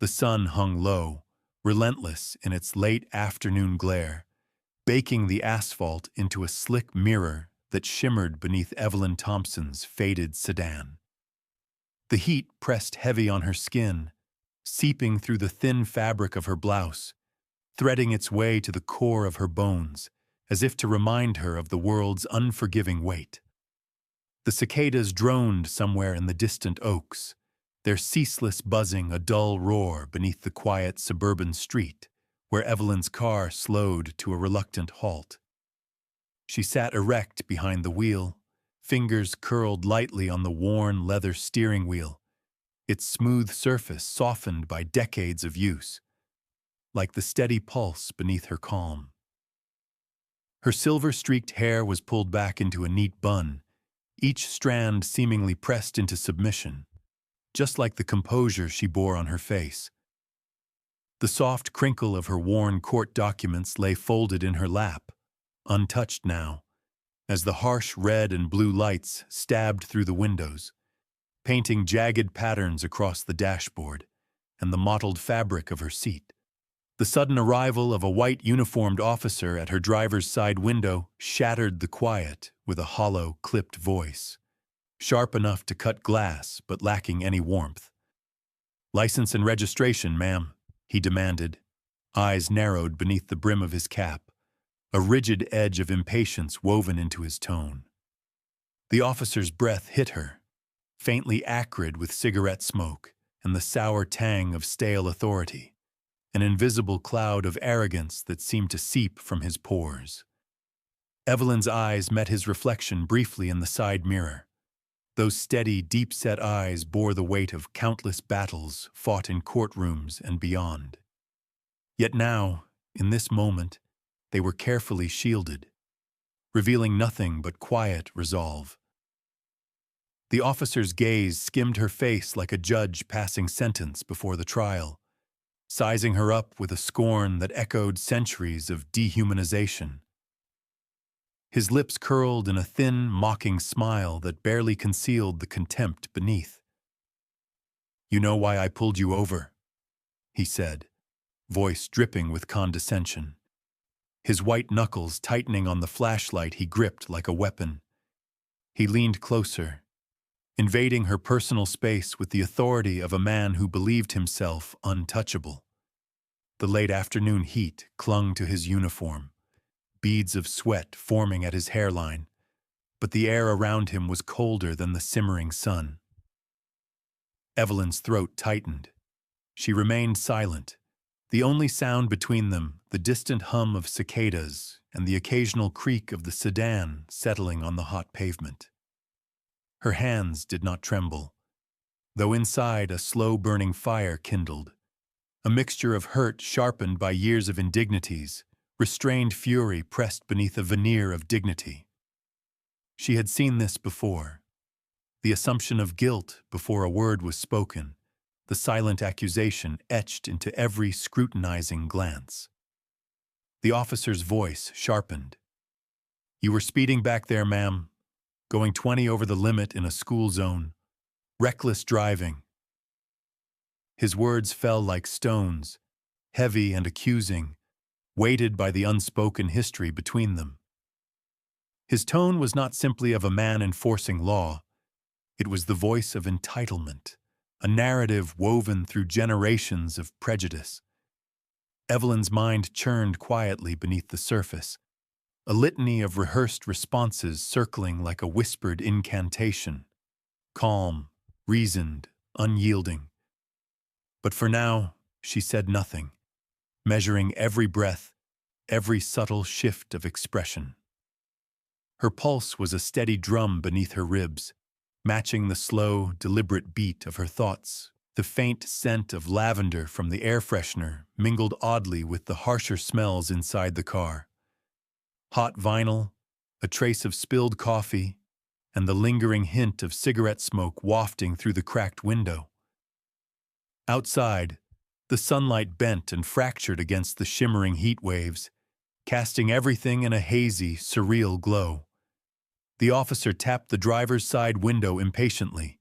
The sun hung low, relentless in its late afternoon glare, baking the asphalt into a slick mirror that shimmered beneath Evelyn Thompson's faded sedan. The heat pressed heavy on her skin, seeping through the thin fabric of her blouse, threading its way to the core of her bones, as if to remind her of the world's unforgiving weight. The cicadas droned somewhere in the distant oaks, their ceaseless buzzing a dull roar beneath the quiet suburban street, where Evelyn's car slowed to a reluctant halt. She sat erect behind the wheel, fingers curled lightly on the worn leather steering wheel, its smooth surface softened by decades of use, like the steady pulse beneath her calm. Her silver-streaked hair was pulled back into a neat bun, each strand seemingly pressed into submission, just like the composure she bore on her face. The soft crinkle of her worn court documents lay folded in her lap, untouched now, as the harsh red and blue lights stabbed through the windows, painting jagged patterns across the dashboard and the mottled fabric of her seat. The sudden arrival of a white uniformed officer at her driver's side window shattered the quiet with a hollow, clipped voice, sharp enough to cut glass but lacking any warmth. "License and registration, ma'am," he demanded, eyes narrowed beneath the brim of his cap, a rigid edge of impatience woven into his tone. The officer's breath hit her, faintly acrid with cigarette smoke and the sour tang of stale authority, an invisible cloud of arrogance that seemed to seep from his pores. Evelyn's eyes met his reflection briefly in the side mirror. Those steady, deep-set eyes bore the weight of countless battles fought in courtrooms and beyond. Yet now, in this moment, they were carefully shielded, revealing nothing but quiet resolve. The officer's gaze skimmed her face like a judge passing sentence before the trial, sizing her up with a scorn that echoed centuries of dehumanization. His lips curled in a thin, mocking smile that barely concealed the contempt beneath. "You know why I pulled you over," he said, voice dripping with condescension, his white knuckles tightening on the flashlight he gripped like a weapon. He leaned closer, invading her personal space with the authority of a man who believed himself untouchable. The late afternoon heat clung to his uniform, beads of sweat forming at his hairline, but the air around him was colder than the simmering sun. Evelyn's throat tightened. She remained silent, the only sound between them the distant hum of cicadas and the occasional creak of the sedan settling on the hot pavement. Her hands did not tremble, though inside a slow-burning fire kindled, a mixture of hurt sharpened by years of indignities, restrained fury pressed beneath a veneer of dignity. She had seen this before. The assumption of guilt before a word was spoken, the silent accusation etched into every scrutinizing glance. The officer's voice sharpened. "You were speeding back there, ma'am, going 20 over the limit in a school zone. Reckless driving." His words fell like stones, heavy and accusing, weighted by the unspoken history between them. His tone was not simply of a man enforcing law. It was the voice of entitlement, a narrative woven through generations of prejudice. Evelyn's mind churned quietly beneath the surface, a litany of rehearsed responses circling like a whispered incantation, calm, reasoned, unyielding. But for now, she said nothing, measuring every breath, every subtle shift of expression. Her pulse was a steady drum beneath her ribs, matching the slow, deliberate beat of her thoughts. The faint scent of lavender from the air freshener mingled oddly with the harsher smells inside the car. Hot vinyl, a trace of spilled coffee, and the lingering hint of cigarette smoke wafting through the cracked window. Outside, the sunlight bent and fractured against the shimmering heat waves, casting everything in a hazy, surreal glow. The officer tapped the driver's side window impatiently,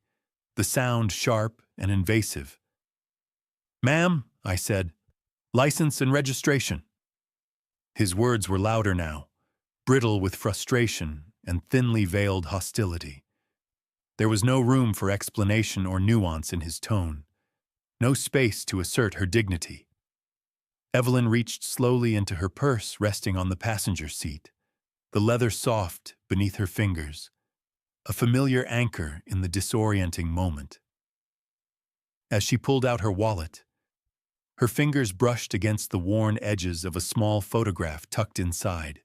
the sound sharp and invasive. "Ma'am," I said, "license and registration." His words were louder now, brittle with frustration and thinly veiled hostility. There was no room for explanation or nuance in his tone, no space to assert her dignity. Evelyn reached slowly into her purse resting on the passenger seat, the leather soft beneath her fingers, a familiar anchor in the disorienting moment. As she pulled out her wallet, her fingers brushed against the worn edges of a small photograph tucked inside,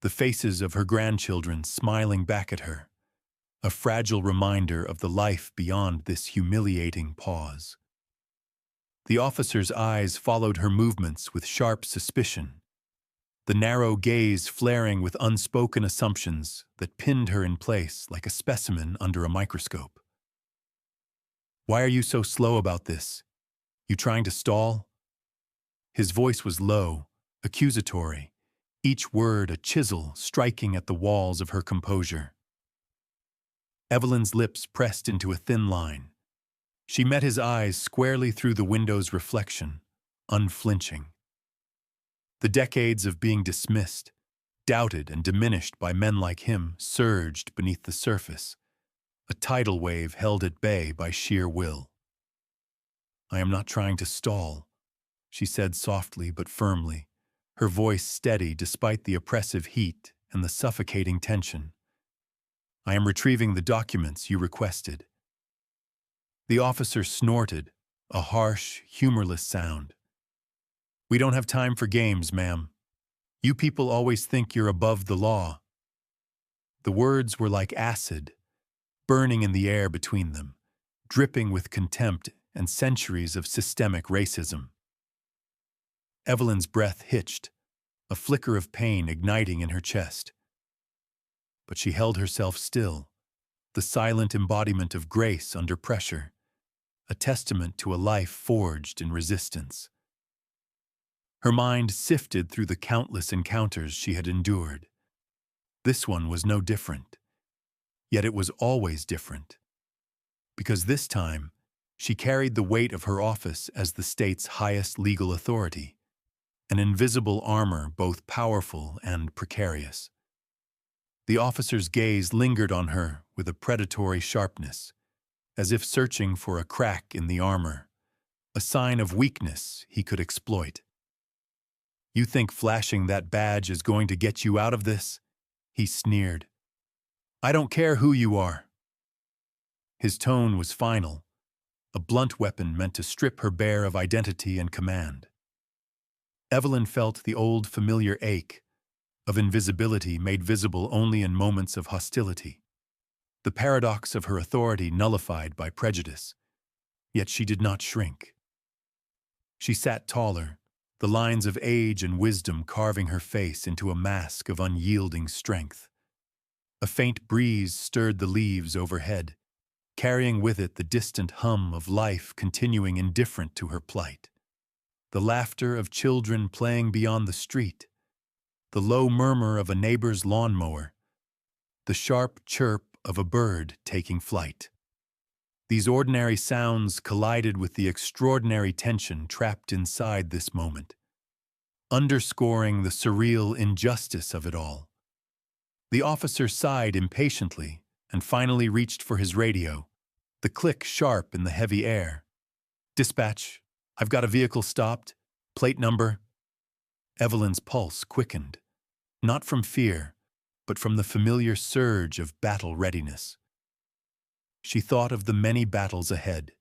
the faces of her grandchildren smiling back at her, a fragile reminder of the life beyond this humiliating pause. The officer's eyes followed her movements with sharp suspicion, the narrow gaze flaring with unspoken assumptions that pinned her in place like a specimen under a microscope. "Why are you so slow about this? You trying to stall?" His voice was low, accusatory, each word a chisel striking at the walls of her composure. Evelyn's lips pressed into a thin line. She met his eyes squarely through the window's reflection, unflinching. The decades of being dismissed, doubted and diminished by men like him surged beneath the surface, a tidal wave held at bay by sheer will. "I am not trying to stall," she said softly but firmly, her voice steady despite the oppressive heat and the suffocating tension. "I am retrieving the documents you requested." The officer snorted, a harsh, humorless sound. "We don't have time for games, ma'am. You people always think you're above the law." The words were like acid, burning in the air between them, dripping with contempt and centuries of systemic racism. Evelyn's breath hitched, a flicker of pain igniting in her chest. But she held herself still, the silent embodiment of grace under pressure, a testament to a life forged in resistance. Her mind sifted through the countless encounters she had endured. This one was no different. Yet it was always different. Because this time, she carried the weight of her office as the state's highest legal authority, an invisible armor both powerful and precarious. The officer's gaze lingered on her with a predatory sharpness, as if searching for a crack in the armor, a sign of weakness he could exploit. "You think flashing that badge is going to get you out of this?" he sneered. "I don't care who you are." His tone was final, a blunt weapon meant to strip her bare of identity and command. Evelyn felt the old familiar ache of invisibility made visible only in moments of hostility, the paradox of her authority nullified by prejudice. Yet she did not shrink. She sat taller, the lines of age and wisdom carving her face into a mask of unyielding strength. A faint breeze stirred the leaves overhead, carrying with it the distant hum of life continuing indifferent to her plight. The laughter of children playing beyond the street, the low murmur of a neighbor's lawnmower, the sharp chirp of a bird taking flight. These ordinary sounds collided with the extraordinary tension trapped inside this moment, underscoring the surreal injustice of it all. The officer sighed impatiently and finally reached for his radio, the click sharp in the heavy air. "Dispatch, I've got a vehicle stopped. Plate number." Evelyn's pulse quickened, not from fear, but from the familiar surge of battle readiness. She thought of the many battles ahead,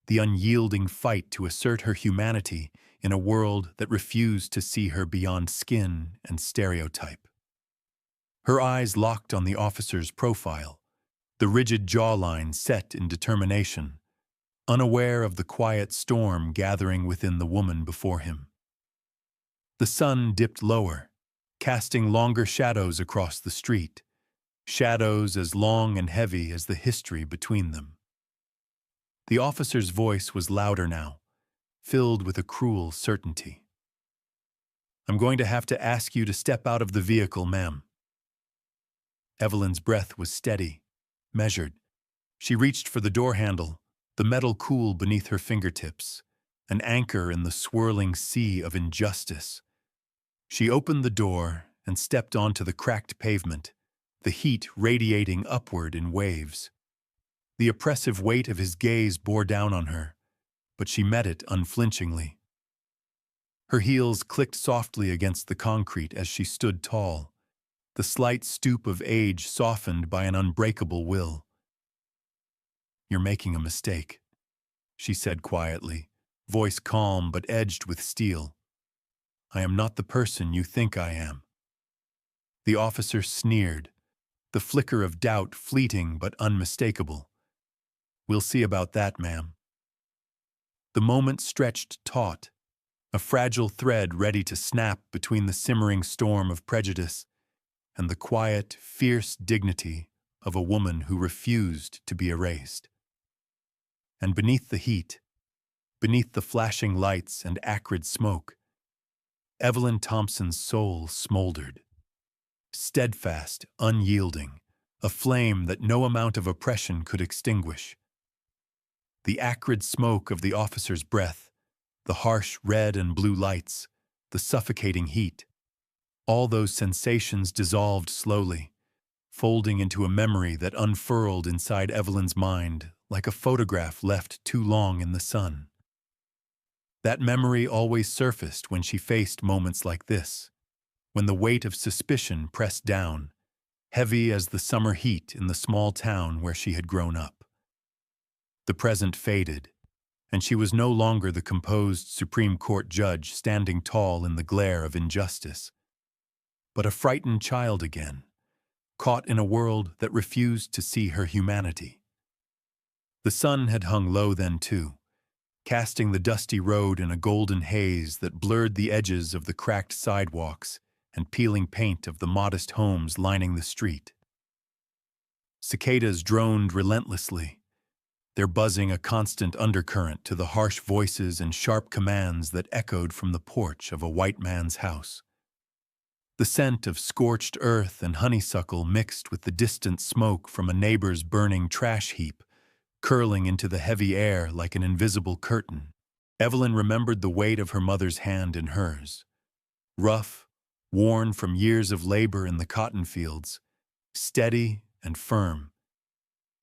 the unyielding fight to assert her humanity in a world that refused to see her beyond skin and stereotype. Her eyes locked on the officer's profile, the rigid jawline set in determination, unaware of the quiet storm gathering within the woman before him. The sun dipped lower, casting longer shadows across the street, shadows as long and heavy as the history between them. The officer's voice was louder now, filled with a cruel certainty. "I'm going to have to ask you to step out of the vehicle, ma'am." Evelyn's breath was steady, measured. She reached for the door handle, the metal cool beneath her fingertips, an anchor in the swirling sea of injustice. She opened the door and stepped onto the cracked pavement, the heat radiating upward in waves. The oppressive weight of his gaze bore down on her, but she met it unflinchingly. Her heels clicked softly against the concrete as she stood tall, the slight stoop of age softened by an unbreakable will. "You're making a mistake," she said quietly, voice calm but edged with steel. "I am not the person you think I am." The officer sneered, the flicker of doubt fleeting but unmistakable. "We'll see about that, ma'am." The moment stretched taut, a fragile thread ready to snap between the simmering storm of prejudice and the quiet, fierce dignity of a woman who refused to be erased. And beneath the heat, beneath the flashing lights and acrid smoke, Evelyn Thompson's soul smoldered. Steadfast, unyielding, a flame that no amount of oppression could extinguish. The acrid smoke of the officer's breath, the harsh red and blue lights, the suffocating heat, all those sensations dissolved slowly, folding into a memory that unfurled inside Evelyn's mind like a photograph left too long in the sun. That memory always surfaced when she faced moments like this, when the weight of suspicion pressed down, heavy as the summer heat in the small town where she had grown up. The present faded, and she was no longer the composed Supreme Court judge standing tall in the glare of injustice, but a frightened child again, caught in a world that refused to see her humanity. The sun had hung low then too, casting the dusty road in a golden haze that blurred the edges of the cracked sidewalks and peeling paint of the modest homes lining the street. Cicadas droned relentlessly, their buzzing a constant undercurrent to the harsh voices and sharp commands that echoed from the porch of a white man's house. The scent of scorched earth and honeysuckle mixed with the distant smoke from a neighbor's burning trash heap, curling into the heavy air like an invisible curtain. Evelyn remembered the weight of her mother's hand in hers. Rough, worn from years of labor in the cotton fields, steady and firm.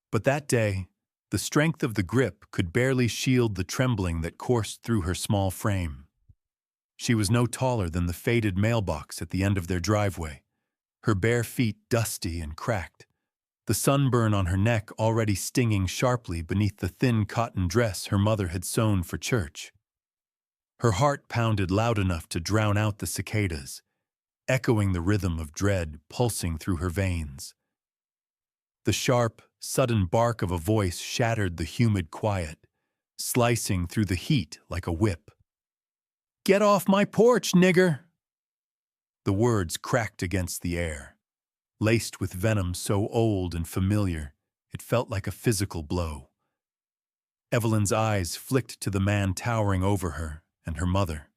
But that day, the strength of the grip could barely shield the trembling that coursed through her small frame. She was no taller than the faded mailbox at the end of their driveway, her bare feet dusty and cracked, the sunburn on her neck already stinging sharply beneath the thin cotton dress her mother had sewn for church. Her heart pounded loud enough to drown out the cicadas, echoing the rhythm of dread pulsing through her veins. The sharp, sudden bark of a voice shattered the humid quiet, slicing through the heat like a whip. "Get off my porch, nigger!" The words cracked against the air, laced with venom so old and familiar it felt like a physical blow. Evelyn's eyes flicked to the man towering over her and her mother,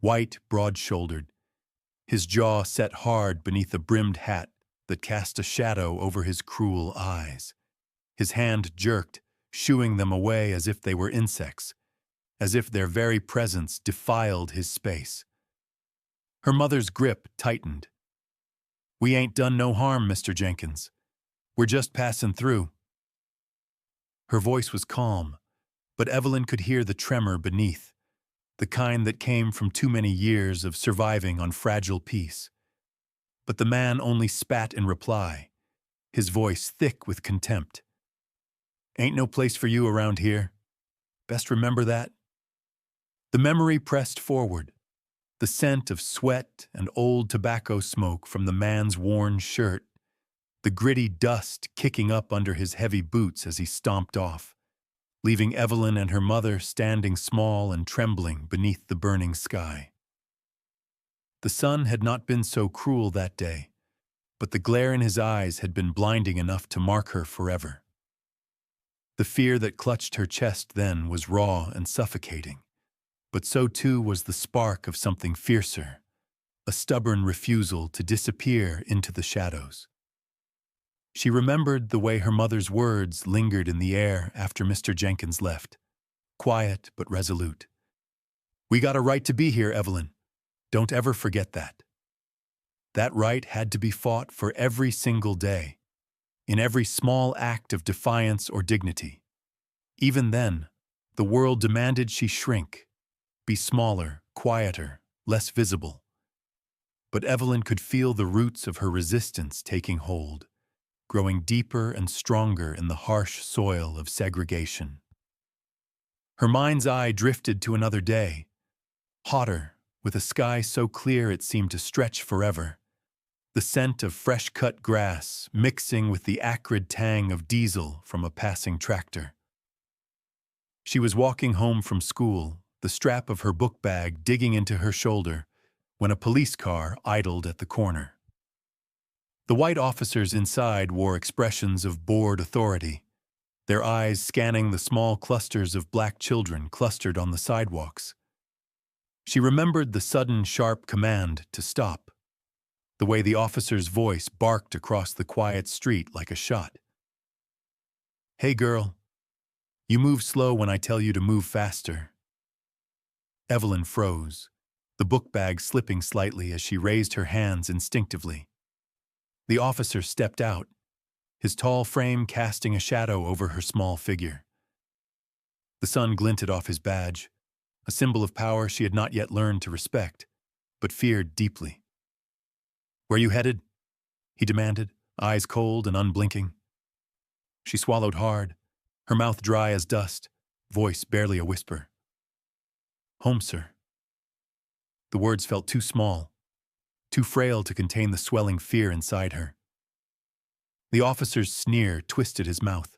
white, broad-shouldered, his jaw set hard beneath a brimmed hat that cast a shadow over his cruel eyes. His hand jerked, shooing them away as if they were insects, as if their very presence defiled his space. Her mother's grip tightened. "We ain't done no harm, Mr. Jenkins. We're just passing through." Her voice was calm, but Evelyn could hear the tremor beneath, the kind that came from too many years of surviving on fragile peace. But the man only spat in reply, his voice thick with contempt. "Ain't no place for you around here. Best remember that." The memory pressed forward, the scent of sweat and old tobacco smoke from the man's worn shirt, the gritty dust kicking up under his heavy boots as he stomped off, leaving Evelyn and her mother standing small and trembling beneath the burning sky. The sun had not been so cruel that day, but the glare in his eyes had been blinding enough to mark her forever. The fear that clutched her chest then was raw and suffocating, but so too was the spark of something fiercer, a stubborn refusal to disappear into the shadows. She remembered the way her mother's words lingered in the air after Mr. Jenkins left, quiet but resolute, We got a right to be here, Evelyn. Don't ever forget that. That right had to be fought for every single day, in every small act of defiance or dignity. Even then, the world demanded she shrink, be smaller, quieter, less visible. But Evelyn could feel the roots of her resistance taking hold, growing deeper and stronger in the harsh soil of segregation. Her mind's eye drifted to another day, hotter, with a sky so clear it seemed to stretch forever. The scent of fresh-cut grass mixing with the acrid tang of diesel from a passing tractor. She was walking home from school, the strap of her book bag digging into her shoulder, when a police car idled at the corner. The white officers inside wore expressions of bored authority, their eyes scanning the small clusters of black children clustered on the sidewalks. She remembered the sudden, sharp command to stop, the way the officer's voice barked across the quiet street like a shot. "Hey, girl, you move slow when I tell you to move faster." Evelyn froze, the book bag slipping slightly as she raised her hands instinctively. The officer stepped out, his tall frame casting a shadow over her small figure. The sun glinted off his badge, a symbol of power she had not yet learned to respect, but feared deeply. "Where you headed?" he demanded, eyes cold and unblinking. She swallowed hard, her mouth dry as dust, voice barely a whisper. "Home, sir." The words felt too small, too frail to contain the swelling fear inside her. The officer's sneer twisted his mouth.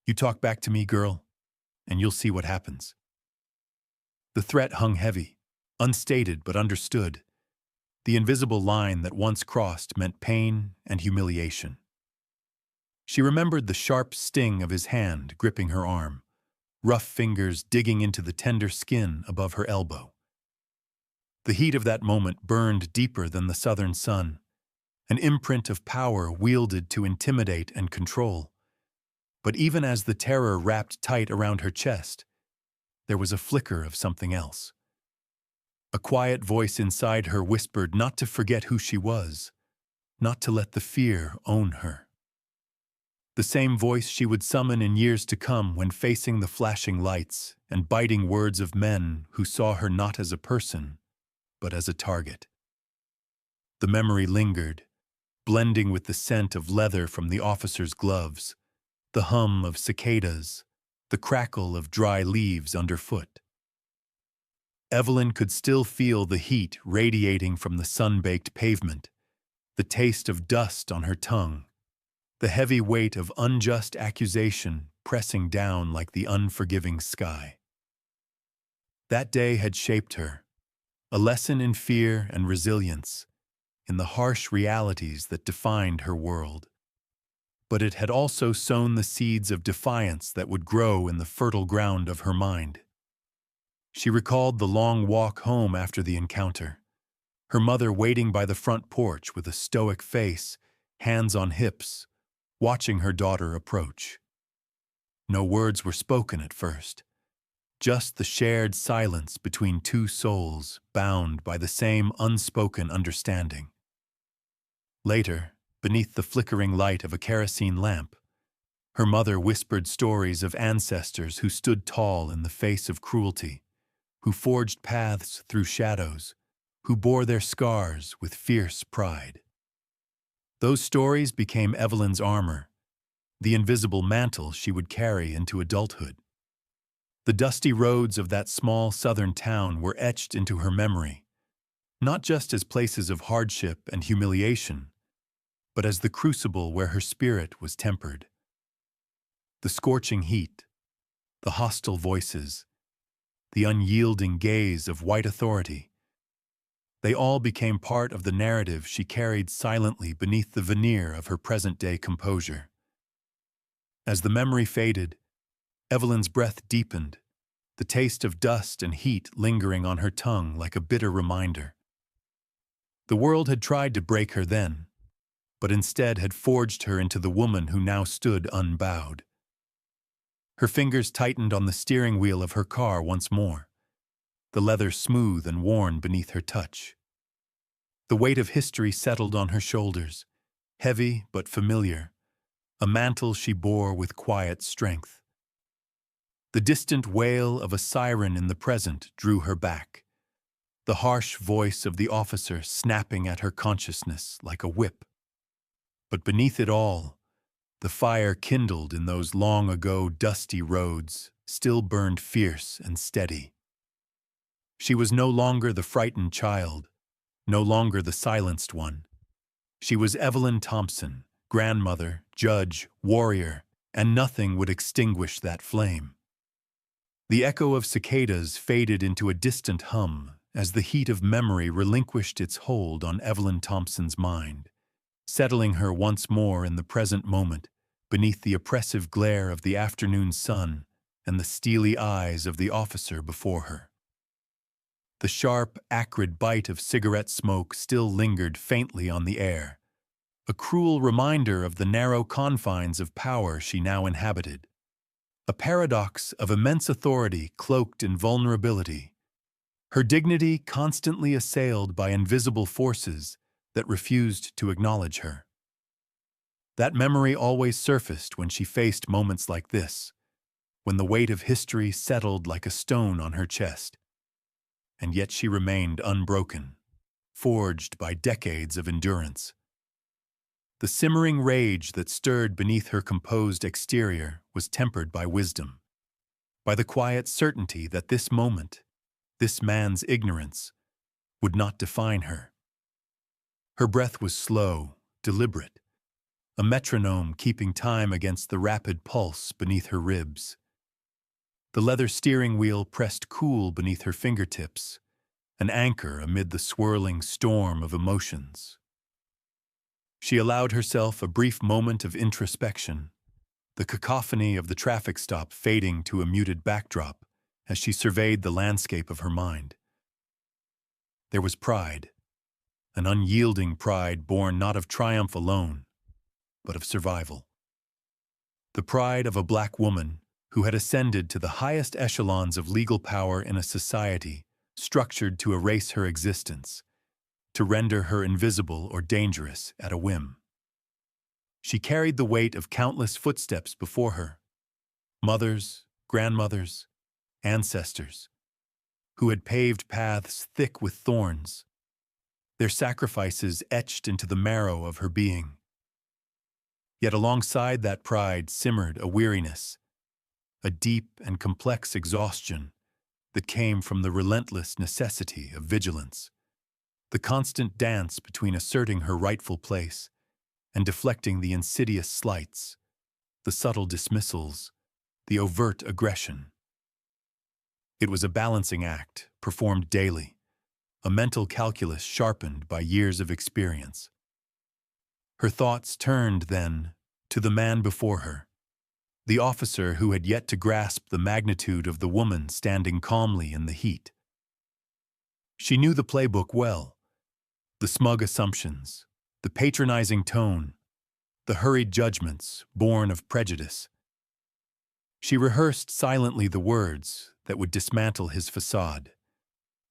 "You talk back to me, girl, and you'll see what happens." The threat hung heavy, unstated but understood. The invisible line that once crossed meant pain and humiliation. She remembered the sharp sting of his hand gripping her arm, rough fingers digging into the tender skin above her elbow. The heat of that moment burned deeper than the southern sun, an imprint of power wielded to intimidate and control. But even as the terror wrapped tight around her chest, there was a flicker of something else. A quiet voice inside her whispered not to forget who she was, not to let the fear own her. The same voice she would summon in years to come when facing the flashing lights and biting words of men who saw her not as a person, but as a target. The memory lingered, blending with the scent of leather from the officer's gloves, the hum of cicadas, the crackle of dry leaves underfoot. Evelyn could still feel the heat radiating from the sun-baked pavement, the taste of dust on her tongue, the heavy weight of unjust accusation pressing down like the unforgiving sky. That day had shaped her, a lesson in fear and resilience, in the harsh realities that defined her world. But it had also sown the seeds of defiance that would grow in the fertile ground of her mind. She recalled the long walk home after the encounter, her mother waiting by the front porch with a stoic face, hands on hips, watching her daughter approach. No words were spoken at first, just the shared silence between two souls bound by the same unspoken understanding. Later, beneath the flickering light of a kerosene lamp, her mother whispered stories of ancestors who stood tall in the face of cruelty, who forged paths through shadows, who bore their scars with fierce pride. Those stories became Evelyn's armor, the invisible mantle she would carry into adulthood. The dusty roads of that small southern town were etched into her memory, not just as places of hardship and humiliation, but as the crucible where her spirit was tempered. The scorching heat, the hostile voices, the unyielding gaze of white authority, they all became part of the narrative she carried silently beneath the veneer of her present-day composure. As the memory faded, Evelyn's breath deepened, the taste of dust and heat lingering on her tongue like a bitter reminder. The world had tried to break her then, but instead had forged her into the woman who now stood unbowed. Her fingers tightened on the steering wheel of her car once more, the leather smooth and worn beneath her touch. The weight of history settled on her shoulders, heavy but familiar, a mantle she bore with quiet strength. The distant wail of a siren in the present drew her back, the harsh voice of the officer snapping at her consciousness like a whip. But beneath it all, the fire kindled in those long-ago dusty roads still burned fierce and steady. She was no longer the frightened child, no longer the silenced one. She was Evelyn Thompson, grandmother, judge, warrior, and nothing would extinguish that flame. The echo of cicadas faded into a distant hum as the heat of memory relinquished its hold on Evelyn Thompson's mind, settling her once more in the present moment beneath the oppressive glare of the afternoon sun and the steely eyes of the officer before her. The sharp, acrid bite of cigarette smoke still lingered faintly on the air, a cruel reminder of the narrow confines of power she now inhabited. A paradox of immense authority cloaked in vulnerability, her dignity constantly assailed by invisible forces that refused to acknowledge her. That memory always surfaced when she faced moments like this, when the weight of history settled like a stone on her chest. And yet she remained unbroken, forged by decades of endurance. The simmering rage that stirred beneath her composed exterior was tempered by wisdom, by the quiet certainty that this moment, this man's ignorance, would not define her. Her breath was slow, deliberate, a metronome keeping time against the rapid pulse beneath her ribs. The leather steering wheel pressed cool beneath her fingertips, an anchor amid the swirling storm of emotions. She allowed herself a brief moment of introspection, the cacophony of the traffic stop fading to a muted backdrop as she surveyed the landscape of her mind. There was pride, an unyielding pride born not of triumph alone, but of survival. The pride of a black woman who had ascended to the highest echelons of legal power in a society structured to erase her existence, to render her invisible or dangerous at a whim. She carried the weight of countless footsteps before her, mothers, grandmothers, ancestors, who had paved paths thick with thorns, their sacrifices etched into the marrow of her being. Yet alongside that pride simmered a weariness, a deep and complex exhaustion that came from the relentless necessity of vigilance, the constant dance between asserting her rightful place and deflecting the insidious slights, the subtle dismissals, the overt aggression. It was a balancing act performed daily, a mental calculus sharpened by years of experience. Her thoughts turned, then, to the man before her, the officer who had yet to grasp the magnitude of the woman standing calmly in the heat. She knew the playbook well, the smug assumptions, the patronizing tone, the hurried judgments born of prejudice. She rehearsed silently the words that would dismantle his facade,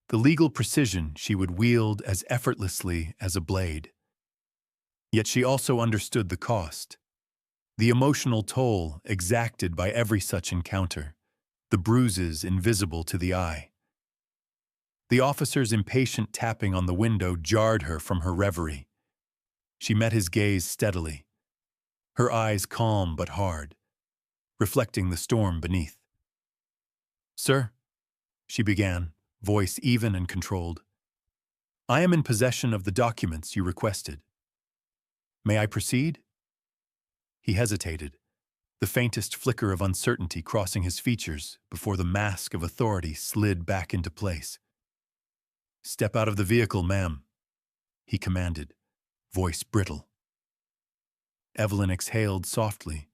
the legal precision she would wield as effortlessly as a blade. Yet she also understood the cost, the emotional toll exacted by every such encounter, the bruises invisible to the eye. The officer's impatient tapping on the window jarred her from her reverie. She met his gaze steadily, her eyes calm but hard, reflecting the storm beneath. "Sir," she began, voice even and controlled, "I am in possession of the documents you requested. May I proceed?" He hesitated, the faintest flicker of uncertainty crossing his features before the mask of authority slid back into place. "Step out of the vehicle, ma'am," he commanded, voice brittle. Evelyn exhaled softly,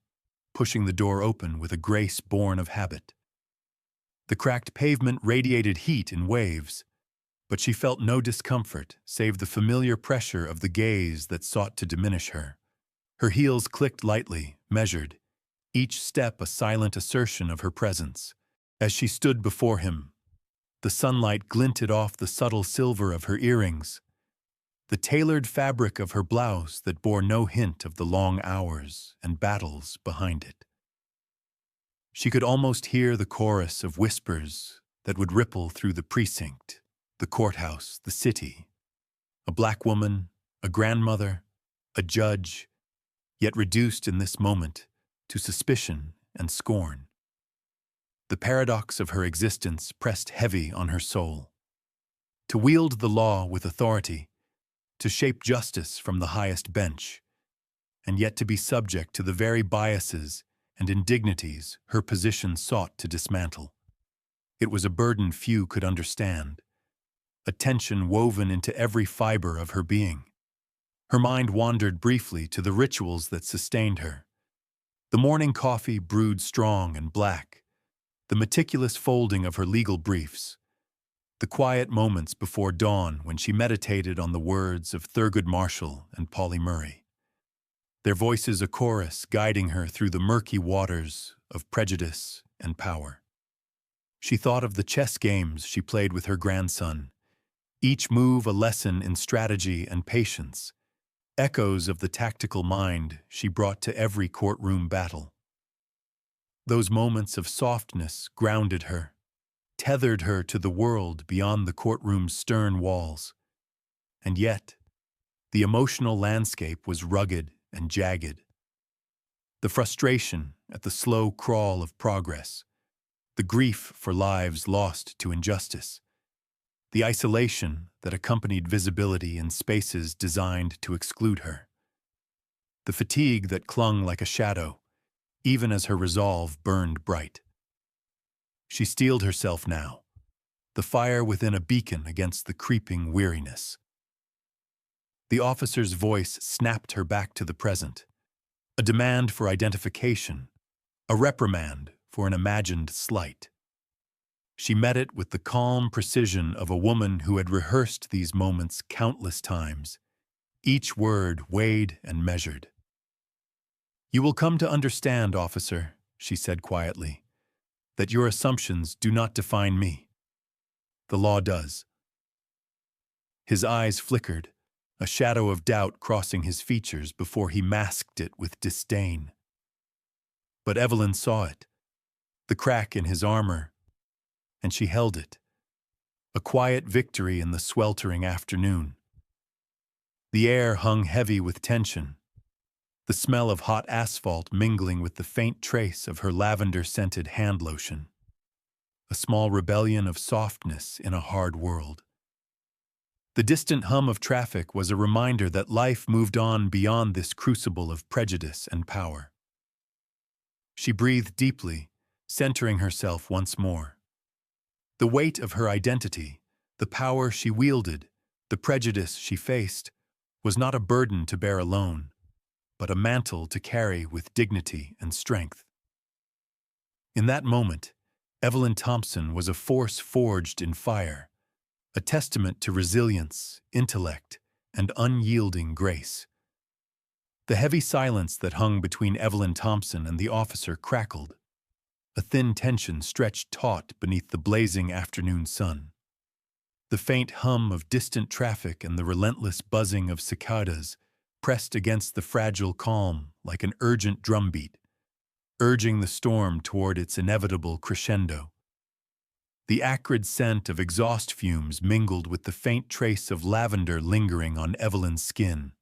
pushing the door open with a grace born of habit. The cracked pavement radiated heat in waves, but she felt no discomfort save the familiar pressure of the gaze that sought to diminish her. Her heels clicked lightly, measured, each step a silent assertion of her presence. As she stood before him, The sunlight glinted off the subtle silver of her earrings, the tailored fabric of her blouse that bore no hint of the long hours and battles behind it. She could almost hear the chorus of whispers that would ripple through the precinct, the courthouse, the city. A black woman, a grandmother, a judge, yet reduced in this moment to suspicion and scorn. The paradox of her existence pressed heavy on her soul. To wield the law with authority, to shape justice from the highest bench, and yet to be subject to the very biases and indignities her position sought to dismantle. It was a burden few could understand, a tension woven into every fiber of her being. Her mind wandered briefly to the rituals that sustained her. The morning coffee brewed strong and black, the meticulous folding of her legal briefs, the quiet moments before dawn when she meditated on the words of Thurgood Marshall and Polly Murray, their voices a chorus guiding her through the murky waters of prejudice and power. She thought of the chess games she played with her grandson, each move a lesson in strategy and patience, echoes of the tactical mind she brought to every courtroom battle. Those moments of softness grounded her, tethered her to the world beyond the courtroom's stern walls. And yet, the emotional landscape was rugged and jagged. The frustration at the slow crawl of progress, the grief for lives lost to injustice, the isolation that accompanied visibility in spaces designed to exclude her, the fatigue that clung like a shadow, even as her resolve burned bright. She steeled herself now, the fire within a beacon against the creeping weariness. The officer's voice snapped her back to the present, a demand for identification, a reprimand for an imagined slight. She met it with the calm precision of a woman who had rehearsed these moments countless times, each word weighed and measured. "You will come to understand, officer," she said quietly, "that your assumptions do not define me. The law does." His eyes flickered, a shadow of doubt crossing his features before he masked it with disdain. But Evelyn saw it, the crack in his armor, and she held it, a quiet victory in the sweltering afternoon. The air hung heavy with tension, the smell of hot asphalt mingling with the faint trace of her lavender-scented hand lotion, a small rebellion of softness in a hard world. The distant hum of traffic was a reminder that life moved on beyond this crucible of prejudice and power. She breathed deeply, centering herself once more. The weight of her identity, the power she wielded, the prejudice she faced, was not a burden to bear alone, but a mantle to carry with dignity and strength. In that moment, Evelyn Thompson was a force forged in fire, a testament to resilience, intellect, and unyielding grace. The heavy silence that hung between Evelyn Thompson and the officer crackled. A thin tension stretched taut beneath the blazing afternoon sun. The faint hum of distant traffic and the relentless buzzing of cicadas pressed against the fragile calm like an urgent drumbeat, urging the storm toward its inevitable crescendo. The acrid scent of exhaust fumes mingled with the faint trace of lavender lingering on Evelyn's skin,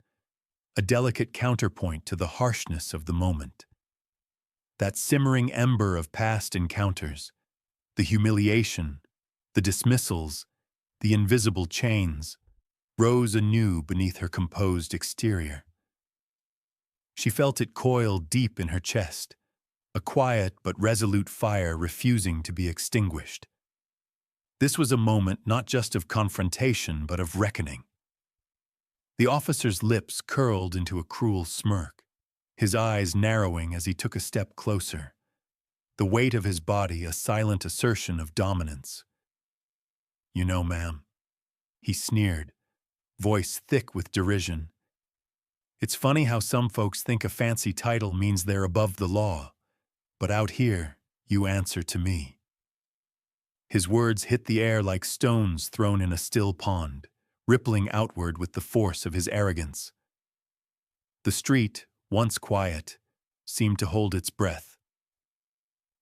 a delicate counterpoint to the harshness of the moment. That simmering ember of past encounters, the humiliation, the dismissals, the invisible chains, rose anew beneath her composed exterior. She felt it coil deep in her chest, a quiet but resolute fire refusing to be extinguished. This was a moment not just of confrontation but of reckoning. The officer's lips curled into a cruel smirk, his eyes narrowing as he took a step closer, the weight of his body a silent assertion of dominance. "You know, ma'am," he sneered, voice thick with derision, "it's funny how some folks think a fancy title means they're above the law, but out here, you answer to me." His words hit the air like stones thrown in a still pond, rippling outward with the force of his arrogance. The street, once quiet, seemed to hold its breath.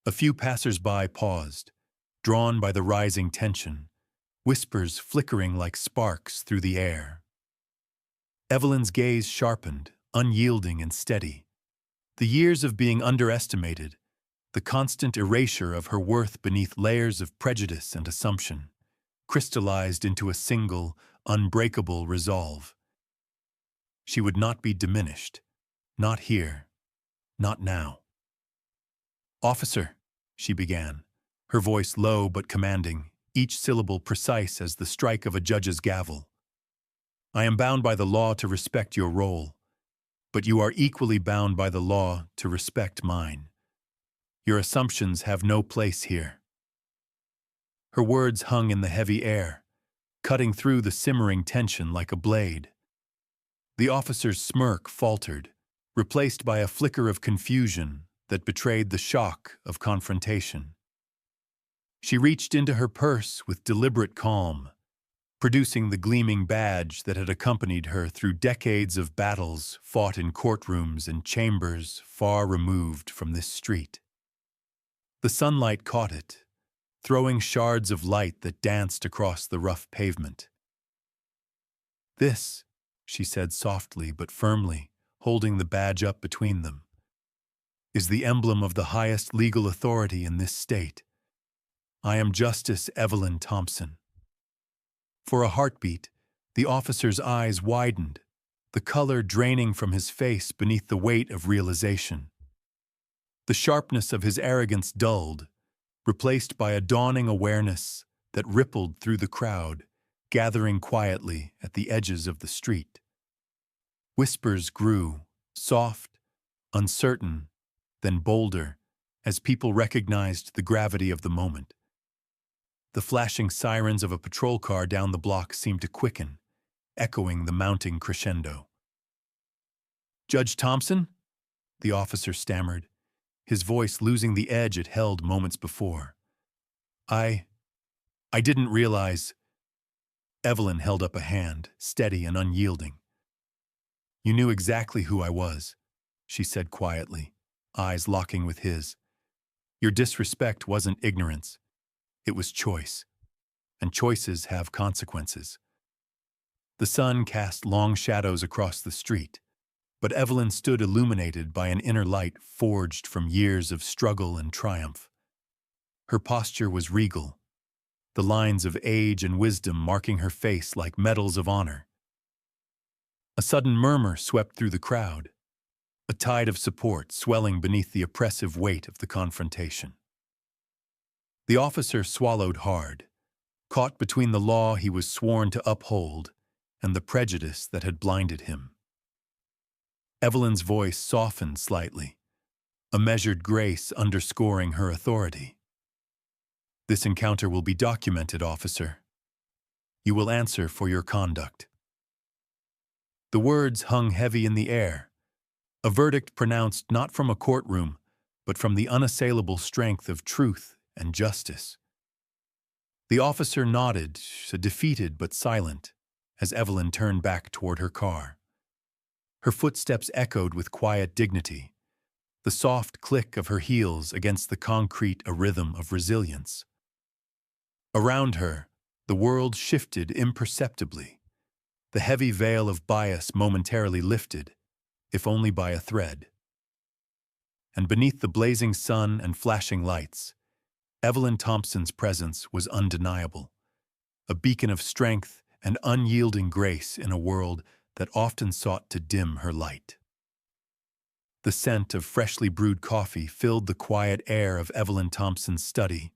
A few passers-by paused, drawn by the rising tension, whispers flickering like sparks through the air. Evelyn's gaze sharpened, unyielding and steady. The years of being underestimated, the constant erasure of her worth beneath layers of prejudice and assumption, crystallized into a single, unbreakable resolve. She would not be diminished. Not here. Not now. "Officer," she began, her voice low but commanding, each syllable precise as the strike of a judge's gavel. "I am bound by the law to respect your role, but you are equally bound by the law to respect mine. Your assumptions have no place here." Her words hung in the heavy air, cutting through the simmering tension like a blade. The officer's smirk faltered, replaced by a flicker of confusion that betrayed the shock of confrontation. She reached into her purse with deliberate calm, producing the gleaming badge that had accompanied her through decades of battles fought in courtrooms and chambers far removed from this street. The sunlight caught it, throwing shards of light that danced across the rough pavement. "This," she said softly but firmly, holding the badge up between them, "is the emblem of the highest legal authority in this state. I am Justice Evelyn Thompson." For a heartbeat, the officer's eyes widened, the color draining from his face beneath the weight of realization. The sharpness of his arrogance dulled, replaced by a dawning awareness that rippled through the crowd, gathering quietly at the edges of the street. Whispers grew, soft, uncertain, then bolder, as people recognized the gravity of the moment. The flashing sirens of a patrol car down the block seemed to quicken, echoing the mounting crescendo. "Judge Thompson?" the officer stammered, his voice losing the edge it held moments before. I didn't realize." Evelyn held up a hand, steady and unyielding. "You knew exactly who I was," she said quietly, eyes locking with his. "Your disrespect wasn't ignorance. It was choice, and choices have consequences." The sun cast long shadows across the street, but Evelyn stood illuminated by an inner light forged from years of struggle and triumph. Her posture was regal, the lines of age and wisdom marking her face like medals of honor. A sudden murmur swept through the crowd, a tide of support swelling beneath the oppressive weight of the confrontation. The officer swallowed hard, caught between the law he was sworn to uphold and the prejudice that had blinded him. Evelyn's voice softened slightly, a measured grace underscoring her authority. "This encounter will be documented, officer. You will answer for your conduct." The words hung heavy in the air, a verdict pronounced not from a courtroom, but from the unassailable strength of truth and justice. The officer nodded, defeated but silent, as Evelyn turned back toward her car. Her footsteps echoed with quiet dignity, the soft click of her heels against the concrete a rhythm of resilience. Around her, the world shifted imperceptibly, the heavy veil of bias momentarily lifted, if only by a thread. And beneath the blazing sun and flashing lights, Evelyn Thompson's presence was undeniable, a beacon of strength and unyielding grace in a world that often sought to dim her light. The scent of freshly brewed coffee filled the quiet air of Evelyn Thompson's study,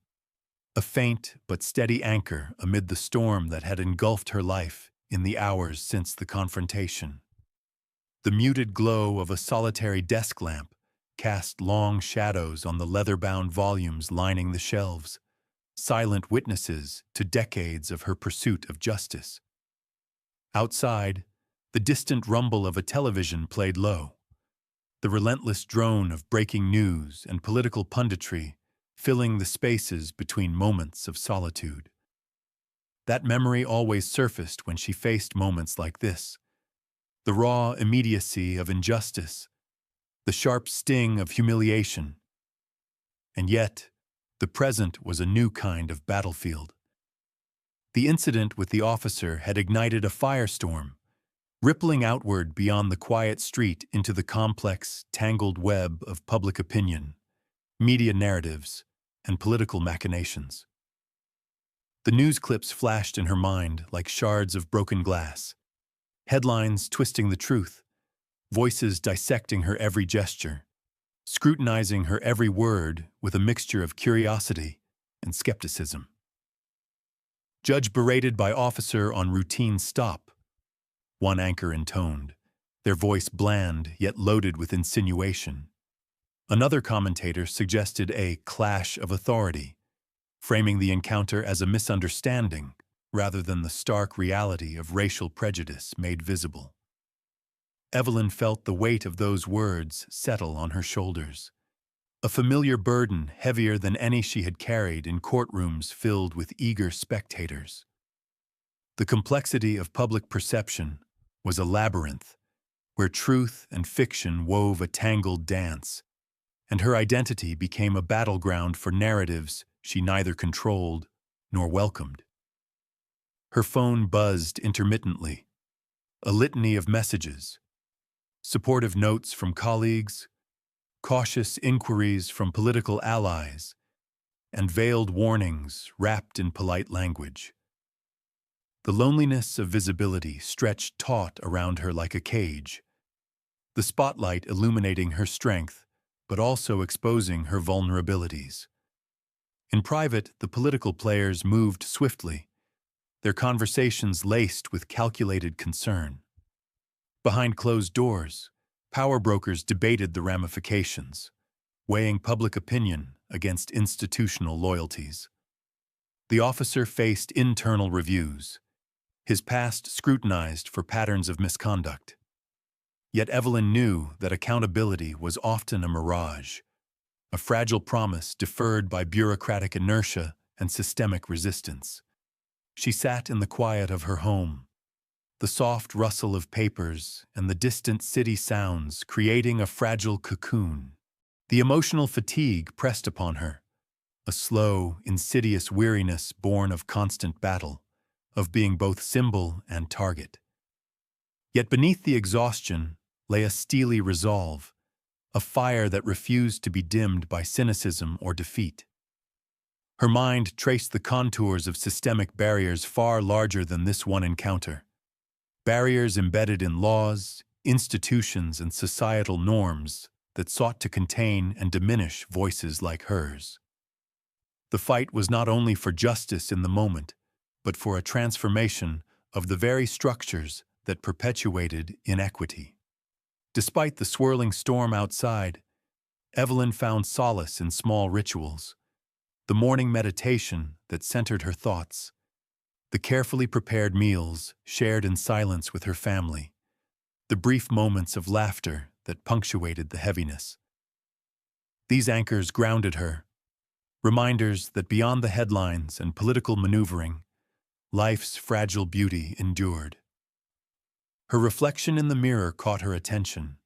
a faint but steady anchor amid the storm that had engulfed her life in the hours since the confrontation. The muted glow of a solitary desk lamp cast long shadows on the leather-bound volumes lining the shelves, silent witnesses to decades of her pursuit of justice. Outside, the distant rumble of a television played low, the relentless drone of breaking news and political punditry filling the spaces between moments of solitude. That memory always surfaced when she faced moments like this: the raw immediacy of injustice, the sharp sting of humiliation. And yet, the present was a new kind of battlefield. The incident with the officer had ignited a firestorm, rippling outward beyond the quiet street into the complex, tangled web of public opinion, media narratives, and political machinations. The news clips flashed in her mind like shards of broken glass, headlines twisting the truth, voices dissecting her every gesture, scrutinizing her every word with a mixture of curiosity and skepticism. Judge berated by officer on routine stop, one anchor intoned, their voice bland yet loaded with insinuation. Another commentator suggested a clash of authority, framing the encounter as a misunderstanding rather than the stark reality of racial prejudice made visible. Evelyn felt the weight of those words settle on her shoulders, a familiar burden heavier than any she had carried in courtrooms filled with eager spectators. The complexity of public perception was a labyrinth where truth and fiction wove a tangled dance, and her identity became a battleground for narratives she neither controlled nor welcomed. Her phone buzzed intermittently, a litany of messages, supportive notes from colleagues, cautious inquiries from political allies, and veiled warnings wrapped in polite language. The loneliness of visibility stretched taut around her like a cage, the spotlight illuminating her strength, but also exposing her vulnerabilities. In private, the political players moved swiftly, their conversations laced with calculated concern. Behind closed doors, power brokers debated the ramifications, weighing public opinion against institutional loyalties. The officer faced internal reviews, his past scrutinized for patterns of misconduct. Yet Evelyn knew that accountability was often a mirage, a fragile promise deferred by bureaucratic inertia and systemic resistance. She sat in the quiet of her home, the soft rustle of papers and the distant city sounds creating a fragile cocoon. The emotional fatigue pressed upon her, a slow, insidious weariness born of constant battle, of being both symbol and target. Yet beneath the exhaustion lay a steely resolve, a fire that refused to be dimmed by cynicism or defeat. Her mind traced the contours of systemic barriers far larger than this one encounter. Barriers embedded in laws, institutions, and societal norms that sought to contain and diminish voices like hers. The fight was not only for justice in the moment, but for a transformation of the very structures that perpetuated inequity. Despite the swirling storm outside, Evelyn found solace in small rituals: the morning meditation that centered her thoughts, the carefully prepared meals shared in silence with her family, the brief moments of laughter that punctuated the heaviness. These anchors grounded her, reminders that beyond the headlines and political maneuvering, life's fragile beauty endured. Her reflection in the mirror caught her attention,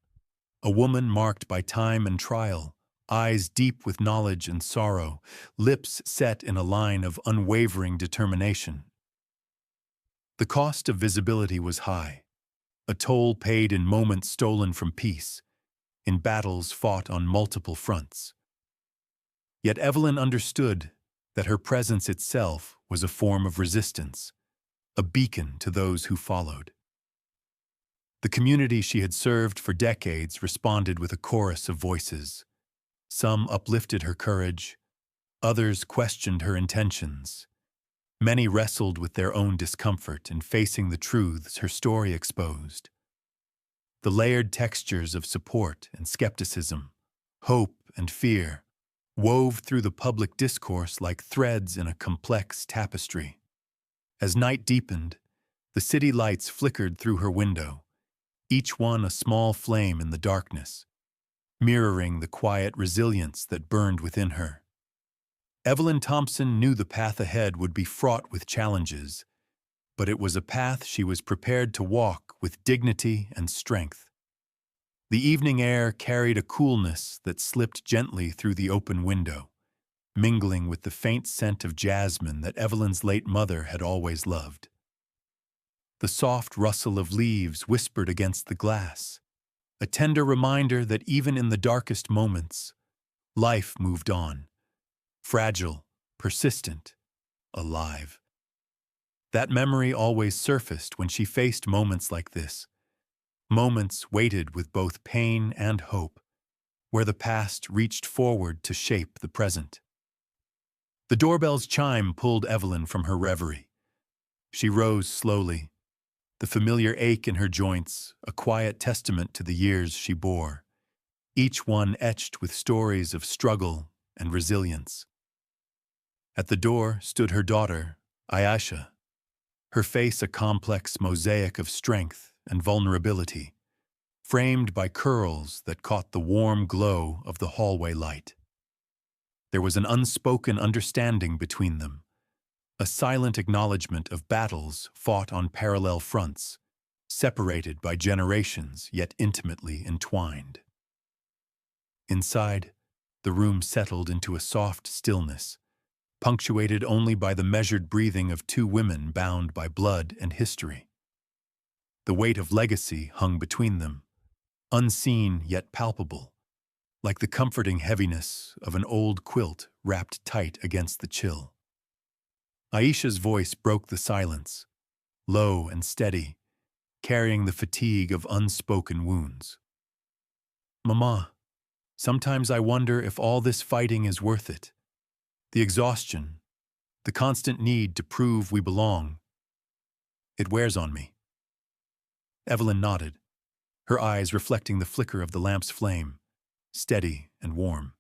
a woman marked by time and trial, eyes deep with knowledge and sorrow, lips set in a line of unwavering determination. The cost of visibility was high, a toll paid in moments stolen from peace, in battles fought on multiple fronts. Yet Evelyn understood that her presence itself was a form of resistance, a beacon to those who followed. The community she had served for decades responded with a chorus of voices. Some uplifted her courage, others questioned her intentions. Many wrestled with their own discomfort in facing the truths her story exposed. The layered textures of support and skepticism, hope and fear, wove through the public discourse like threads in a complex tapestry. As night deepened, the city lights flickered through her window, each one a small flame in the darkness, mirroring the quiet resilience that burned within her. Evelyn Thompson knew the path ahead would be fraught with challenges, but it was a path she was prepared to walk with dignity and strength. The evening air carried a coolness that slipped gently through the open window, mingling with the faint scent of jasmine that Evelyn's late mother had always loved. The soft rustle of leaves whispered against the glass, a tender reminder that even in the darkest moments, life moved on, fragile, persistent, alive. That memory always surfaced when she faced moments like this, moments weighted with both pain and hope, where the past reached forward to shape the present. The doorbell's chime pulled Evelyn from her reverie. She rose slowly, the familiar ache in her joints a quiet testament to the years she bore, each one etched with stories of struggle and resilience. At the door stood her daughter, Ayesha, her face a complex mosaic of strength and vulnerability, framed by curls that caught the warm glow of the hallway light. There was an unspoken understanding between them, a silent acknowledgement of battles fought on parallel fronts, separated by generations yet intimately entwined. Inside, the room settled into a soft stillness, punctuated only by the measured breathing of two women bound by blood and history. The weight of legacy hung between them, unseen yet palpable, like the comforting heaviness of an old quilt wrapped tight against the chill. Aisha's voice broke the silence, low and steady, carrying the fatigue of unspoken wounds. "Mama, sometimes I wonder if all this fighting is worth it. The exhaustion, the constant need to prove we belong. It wears on me." Evelyn nodded, her eyes reflecting the flicker of the lamp's flame, steady and warm.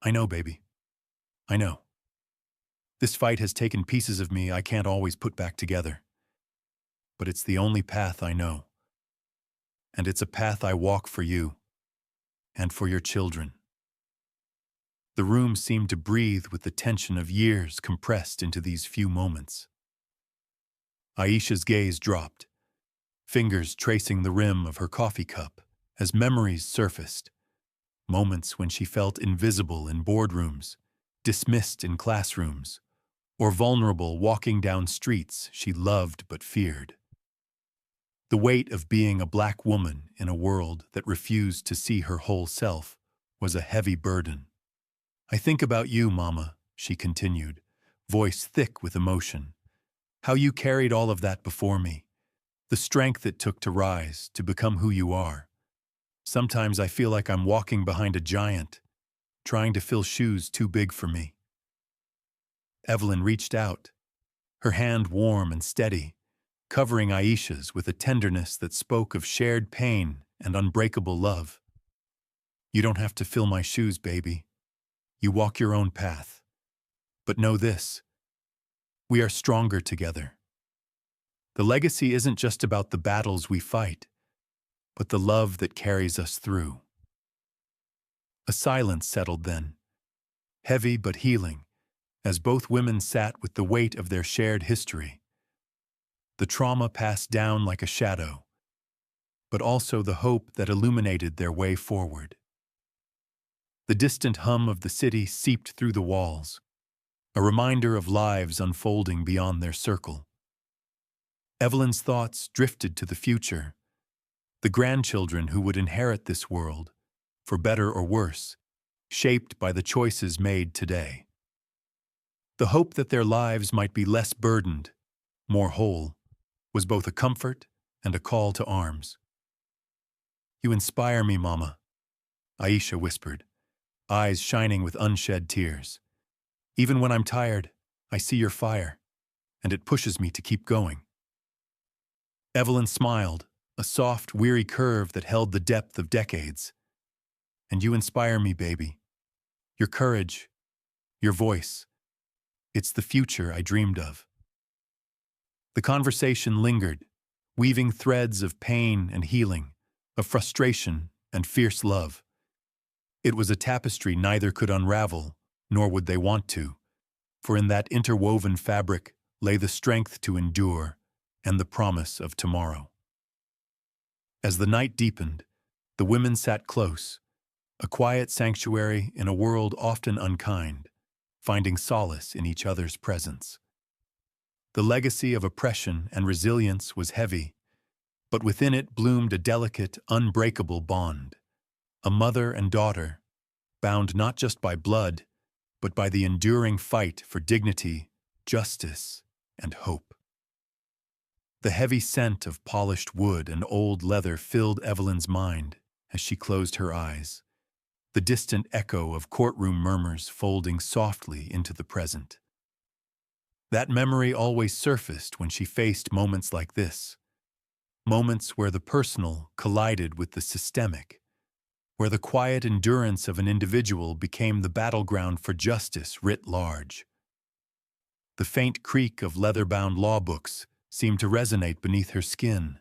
"I know, baby. I know. This fight has taken pieces of me I can't always put back together. But it's the only path I know. And it's a path I walk for you and for your children." The room seemed to breathe with the tension of years compressed into these few moments. Aisha's gaze dropped, fingers tracing the rim of her coffee cup as memories surfaced, moments when she felt invisible in boardrooms, dismissed in classrooms, or vulnerable walking down streets she loved but feared. The weight of being a black woman in a world that refused to see her whole self was a heavy burden. "I think about you, Mama," she continued, voice thick with emotion. "How you carried all of that before me, the strength it took to rise, to become who you are. Sometimes I feel like I'm walking behind a giant, trying to fill shoes too big for me." Evelyn reached out, her hand warm and steady, covering Aisha's with a tenderness that spoke of shared pain and unbreakable love. "You don't have to fill my shoes, baby. You walk your own path. But know this: we are stronger together. The legacy isn't just about the battles we fight, but the love that carries us through." A silence settled then, heavy but healing, as both women sat with the weight of their shared history. The trauma passed down like a shadow, but also the hope that illuminated their way forward. The distant hum of the city seeped through the walls, a reminder of lives unfolding beyond their circle. Evelyn's thoughts drifted to the future, the grandchildren who would inherit this world, for better or worse, shaped by the choices made today. The hope that their lives might be less burdened, more whole, was both a comfort and a call to arms. "You inspire me, Mama," Aisha whispered, eyes shining with unshed tears. "Even when I'm tired, I see your fire, and it pushes me to keep going." Evelyn smiled, a soft, weary curve that held the depth of decades. "And you inspire me, baby. Your courage, your voice. It's the future I dreamed of." The conversation lingered, weaving threads of pain and healing, of frustration and fierce love. It was a tapestry neither could unravel nor would they want to, for in that interwoven fabric lay the strength to endure and the promise of tomorrow. As the night deepened, the women sat close, a quiet sanctuary in a world often unkind, finding solace in each other's presence. The legacy of oppression and resilience was heavy, but within it bloomed a delicate, unbreakable bond, a mother and daughter, bound not just by blood, but by the enduring fight for dignity, justice, and hope. The heavy scent of polished wood and old leather filled Evelyn's mind as she closed her eyes, the distant echo of courtroom murmurs folding softly into the present. That memory always surfaced when she faced moments like this, moments where the personal collided with the systemic, where the quiet endurance of an individual became the battleground for justice writ large. The faint creak of leather-bound law books seemed to resonate beneath her skin,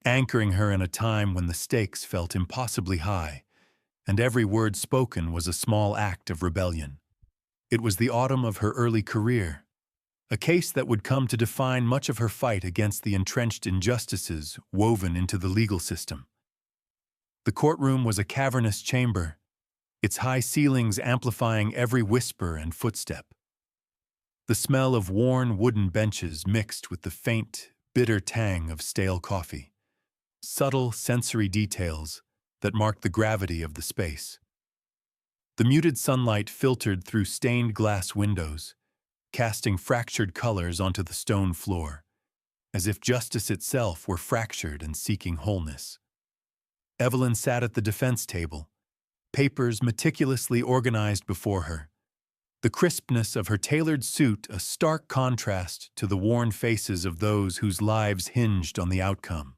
anchoring her in a time when the stakes felt impossibly high, and every word spoken was a small act of rebellion. It was the autumn of her early career, a case that would come to define much of her fight against the entrenched injustices woven into the legal system. The courtroom was a cavernous chamber, its high ceilings amplifying every whisper and footstep. The smell of worn wooden benches mixed with the faint, bitter tang of stale coffee, subtle sensory details that marked the gravity of the space. The muted sunlight filtered through stained glass windows, casting fractured colors onto the stone floor, as if justice itself were fractured and seeking wholeness. Evelyn sat at the defense table, papers meticulously organized before her, the crispness of her tailored suit a stark contrast to the worn faces of those whose lives hinged on the outcome.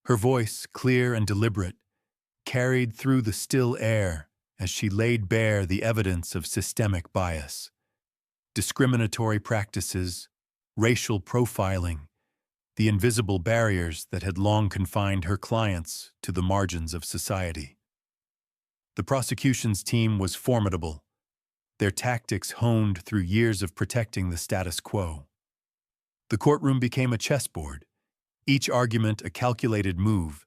Her voice, clear and deliberate, carried through the still air as she laid bare the evidence of systemic bias, discriminatory practices, racial profiling, the invisible barriers that had long confined her clients to the margins of society. The prosecution's team was formidable, their tactics honed through years of protecting the status quo. The courtroom became a chessboard, each argument a calculated move,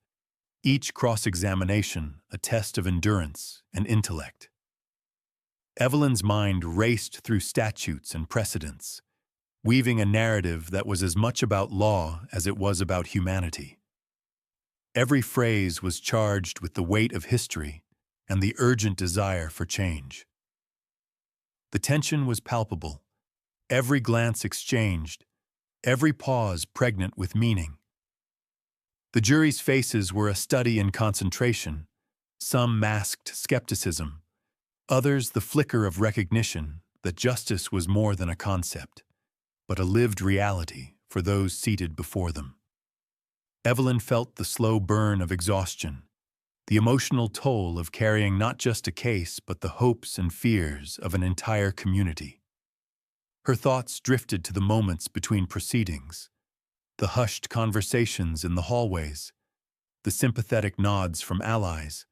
each cross-examination a test of endurance and intellect. Evelyn's mind raced through statutes and precedents, weaving a narrative that was as much about law as it was about humanity. Every phrase was charged with the weight of history and the urgent desire for change. The tension was palpable, every glance exchanged, every pause pregnant with meaning. The jury's faces were a study in concentration, some masked skepticism, others the flicker of recognition that justice was more than a concept, but a lived reality for those seated before them. Evelyn felt the slow burn of exhaustion, the emotional toll of carrying not just a case but the hopes and fears of an entire community. Her thoughts drifted to the moments between proceedings, the hushed conversations in the hallways, the sympathetic nods from allies,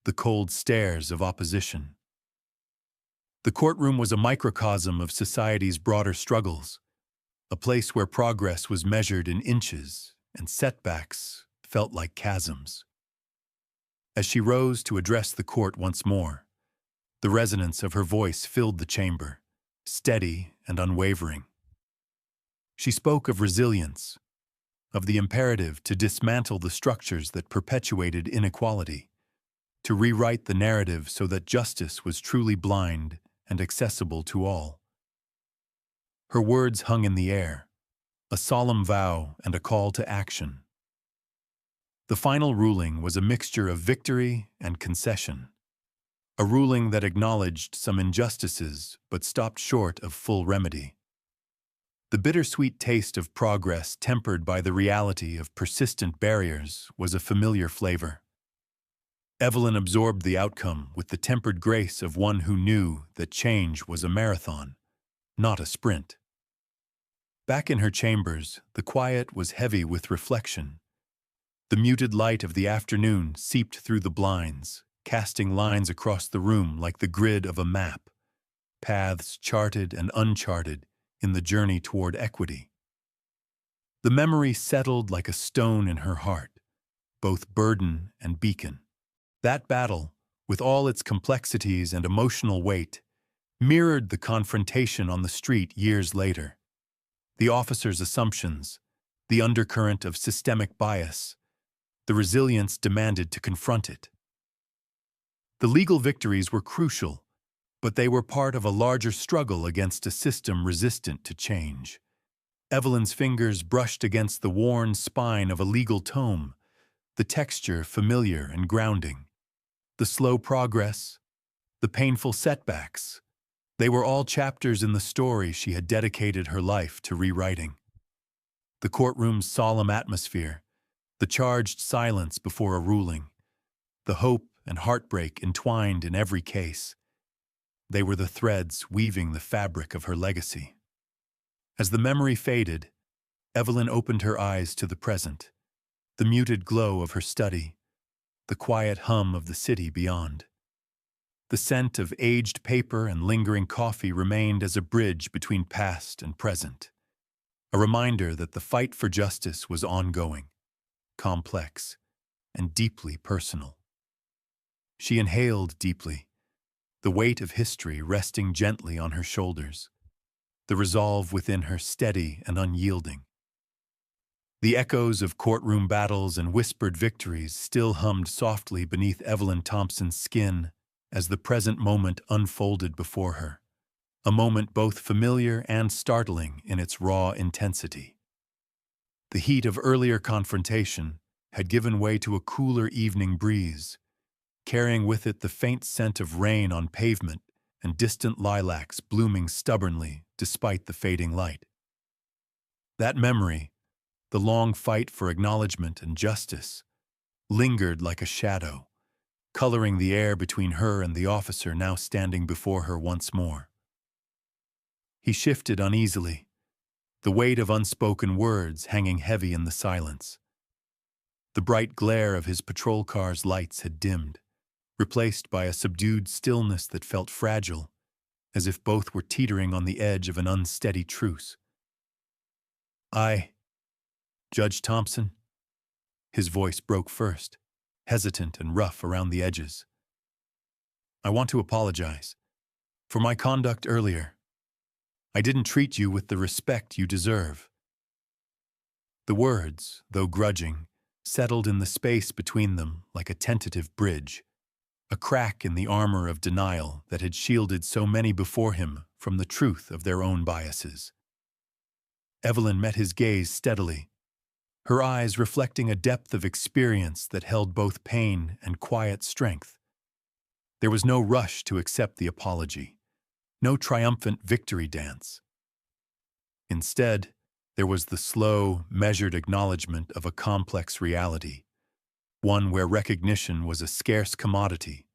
the cold stares of opposition. The courtroom was a microcosm of society's broader struggles, a place where progress was measured in inches and setbacks felt like chasms. As she rose to address the court once more, the resonance of her voice filled the chamber, steady and unwavering. She spoke of resilience, of the imperative to dismantle the structures that perpetuated inequality, to rewrite the narrative so that justice was truly blind and accessible to all. Her words hung in the air, a solemn vow and a call to action. The final ruling was a mixture of victory and concession, a ruling that acknowledged some injustices but stopped short of full remedy. The bittersweet taste of progress tempered by the reality of persistent barriers was a familiar flavor. Evelyn absorbed the outcome with the tempered grace of one who knew that change was a marathon, not a sprint. Back in her chambers, the quiet was heavy with reflection. The muted light of the afternoon seeped through the blinds, casting lines across the room like the grid of a map, paths charted and uncharted in the journey toward equity. The memory settled like a stone in her heart, both burden and beacon. That battle, with all its complexities and emotional weight, mirrored the confrontation on the street years later. The officer's assumptions, the undercurrent of systemic bias, the resilience demanded to confront it. The legal victories were crucial, but they were part of a larger struggle against a system resistant to change. Evelyn's fingers brushed against the worn spine of a legal tome, the texture familiar and grounding. The slow progress, the painful setbacks, they were all chapters in the story she had dedicated her life to rewriting. The courtroom's solemn atmosphere, the charged silence before a ruling, the hope and heartbreak entwined in every case. They were the threads weaving the fabric of her legacy. As the memory faded, Evelyn opened her eyes to the present, the muted glow of her study, the quiet hum of the city beyond. The scent of aged paper and lingering coffee remained as a bridge between past and present, a reminder that the fight for justice was ongoing, complex, and deeply personal. She inhaled deeply, the weight of history resting gently on her shoulders, the resolve within her steady and unyielding. The echoes of courtroom battles and whispered victories still hummed softly beneath Evelyn Thompson's skin as the present moment unfolded before her, a moment both familiar and startling in its raw intensity. The heat of earlier confrontation had given way to a cooler evening breeze, carrying with it the faint scent of rain on pavement and distant lilacs blooming stubbornly despite the fading light. That memory, the long fight for acknowledgement and justice, lingered like a shadow, coloring the air between her and the officer now standing before her once more. He shifted uneasily, the weight of unspoken words hanging heavy in the silence. The bright glare of his patrol car's lights had dimmed, replaced by a subdued stillness that felt fragile, as if both were teetering on the edge of an unsteady truce. Judge Thompson? His voice broke first, hesitant and rough around the edges. I want to apologize for my conduct earlier. I didn't treat you with the respect you deserve. The words, though grudging, settled in the space between them like a tentative bridge, a crack in the armor of denial that had shielded so many before him from the truth of their own biases. Evelyn met his gaze steadily, her eyes reflecting a depth of experience that held both pain and quiet strength. There was no rush to accept the apology, no triumphant victory dance. Instead, there was the slow, measured acknowledgement of a complex reality, one where recognition was a scarce commodity,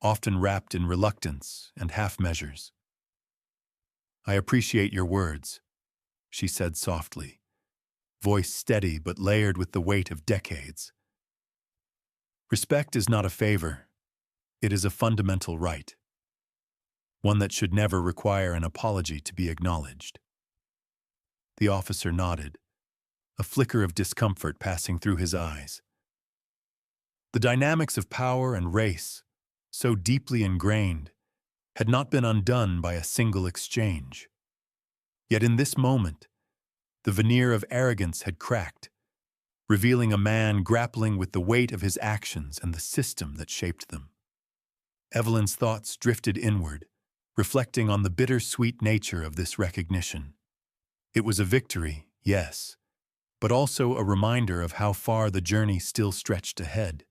often wrapped in reluctance and half measures. I appreciate your words, she said softly, voice steady but layered with the weight of decades. Respect is not a favor, it is a fundamental right, one that should never require an apology to be acknowledged. The officer nodded, a flicker of discomfort passing through his eyes. The dynamics of power and race, so deeply ingrained, had not been undone by a single exchange. Yet in this moment, the veneer of arrogance had cracked, revealing a man grappling with the weight of his actions and the system that shaped them. Evelyn's thoughts drifted inward, reflecting on the bittersweet nature of this recognition. It was a victory, yes, but also a reminder of how far the journey still stretched ahead.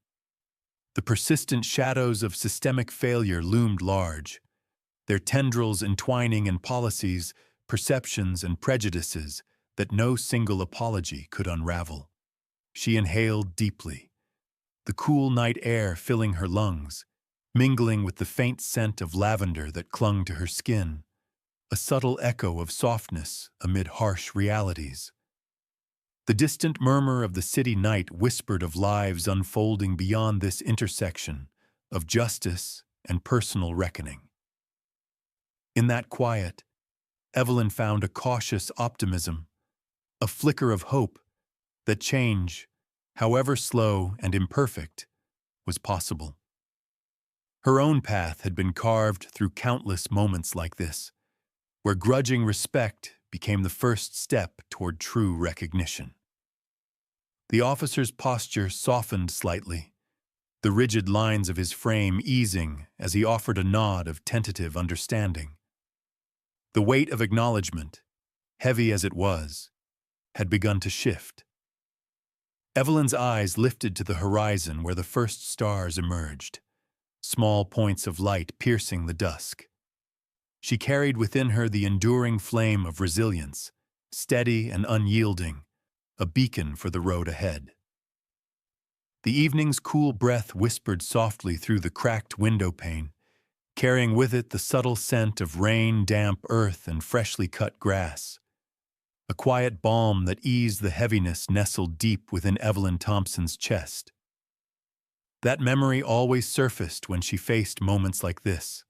The persistent shadows of systemic failure loomed large, their tendrils entwining in policies, perceptions, and prejudices that no single apology could unravel. She inhaled deeply, the cool night air filling her lungs, mingling with the faint scent of lavender that clung to her skin, a subtle echo of softness amid harsh realities. The distant murmur of the city night whispered of lives unfolding beyond this intersection of justice and personal reckoning. In that quiet, Evelyn found a cautious optimism, a flicker of hope that change, however slow and imperfect, was possible. Her own path had been carved through countless moments like this, where grudging respect became the first step toward true recognition. The officer's posture softened slightly, the rigid lines of his frame easing as he offered a nod of tentative understanding. The weight of acknowledgement, heavy as it was, had begun to shift. Evelyn's eyes lifted to the horizon where the first stars emerged, small points of light piercing the dusk. She carried within her the enduring flame of resilience, steady and unyielding, a beacon for the road ahead. The evening's cool breath whispered softly through the cracked window pane, carrying with it the subtle scent of rain, damp earth, and freshly cut grass. A quiet balm that eased the heaviness nestled deep within Evelyn Thompson's chest. That memory always surfaced when she faced moments like this.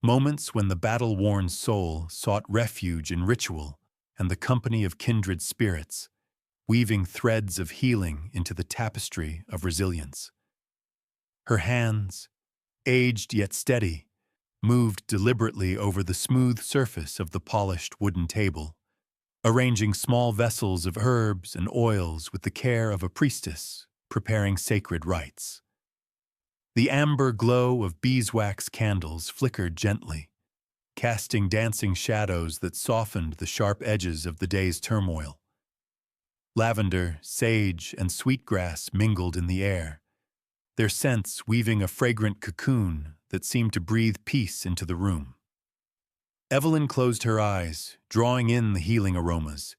Moments when the battle-worn soul sought refuge in ritual and the company of kindred spirits, weaving threads of healing into the tapestry of resilience. Her hands, aged yet steady, moved deliberately over the smooth surface of the polished wooden table, arranging small vessels of herbs and oils with the care of a priestess preparing sacred rites. The amber glow of beeswax candles flickered gently, casting dancing shadows that softened the sharp edges of the day's turmoil. Lavender, sage, and sweetgrass mingled in the air, their scents weaving a fragrant cocoon that seemed to breathe peace into the room. Evelyn closed her eyes, drawing in the healing aromas,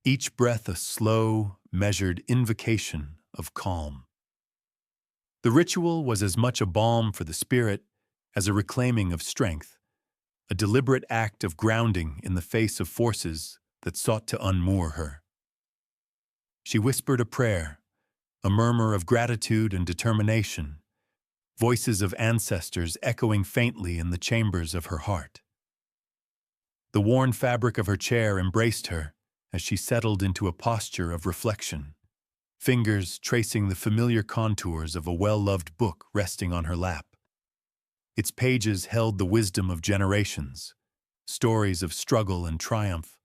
each breath a slow, measured invocation of calm. The ritual was as much a balm for the spirit as a reclaiming of strength, a deliberate act of grounding in the face of forces that sought to unmoor her. She whispered a prayer, a murmur of gratitude and determination, voices of ancestors echoing faintly in the chambers of her heart. The worn fabric of her chair embraced her as she settled into a posture of reflection, fingers tracing the familiar contours of a well-loved book resting on her lap. Its pages held the wisdom of generations, stories of struggle and triumph,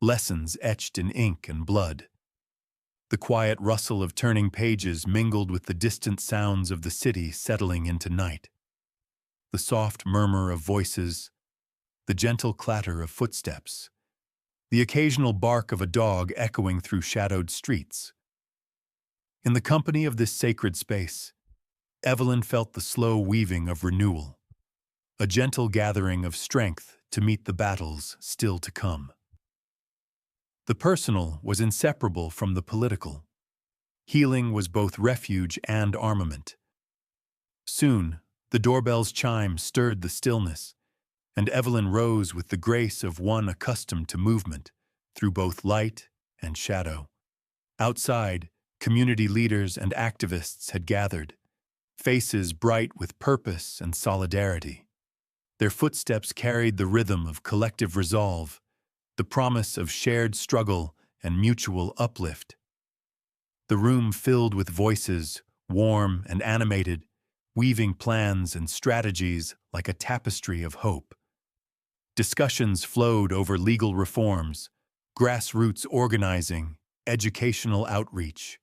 lessons etched in ink and blood. The quiet rustle of turning pages mingled with the distant sounds of the city settling into night. The soft murmur of voices, the gentle clatter of footsteps, the occasional bark of a dog echoing through shadowed streets. In the company of this sacred space, Evelyn felt the slow weaving of renewal, a gentle gathering of strength to meet the battles still to come. The personal was inseparable from the political. Healing was both refuge and armament. Soon, the doorbell's chime stirred the stillness, and Evelyn rose with the grace of one accustomed to movement through both light and shadow. Outside, community leaders and activists had gathered, faces bright with purpose and solidarity. Their footsteps carried the rhythm of collective resolve, the promise of shared struggle and mutual uplift. The room filled with voices, warm and animated, weaving plans and strategies like a tapestry of hope. Discussions flowed over legal reforms, grassroots organizing, educational outreach,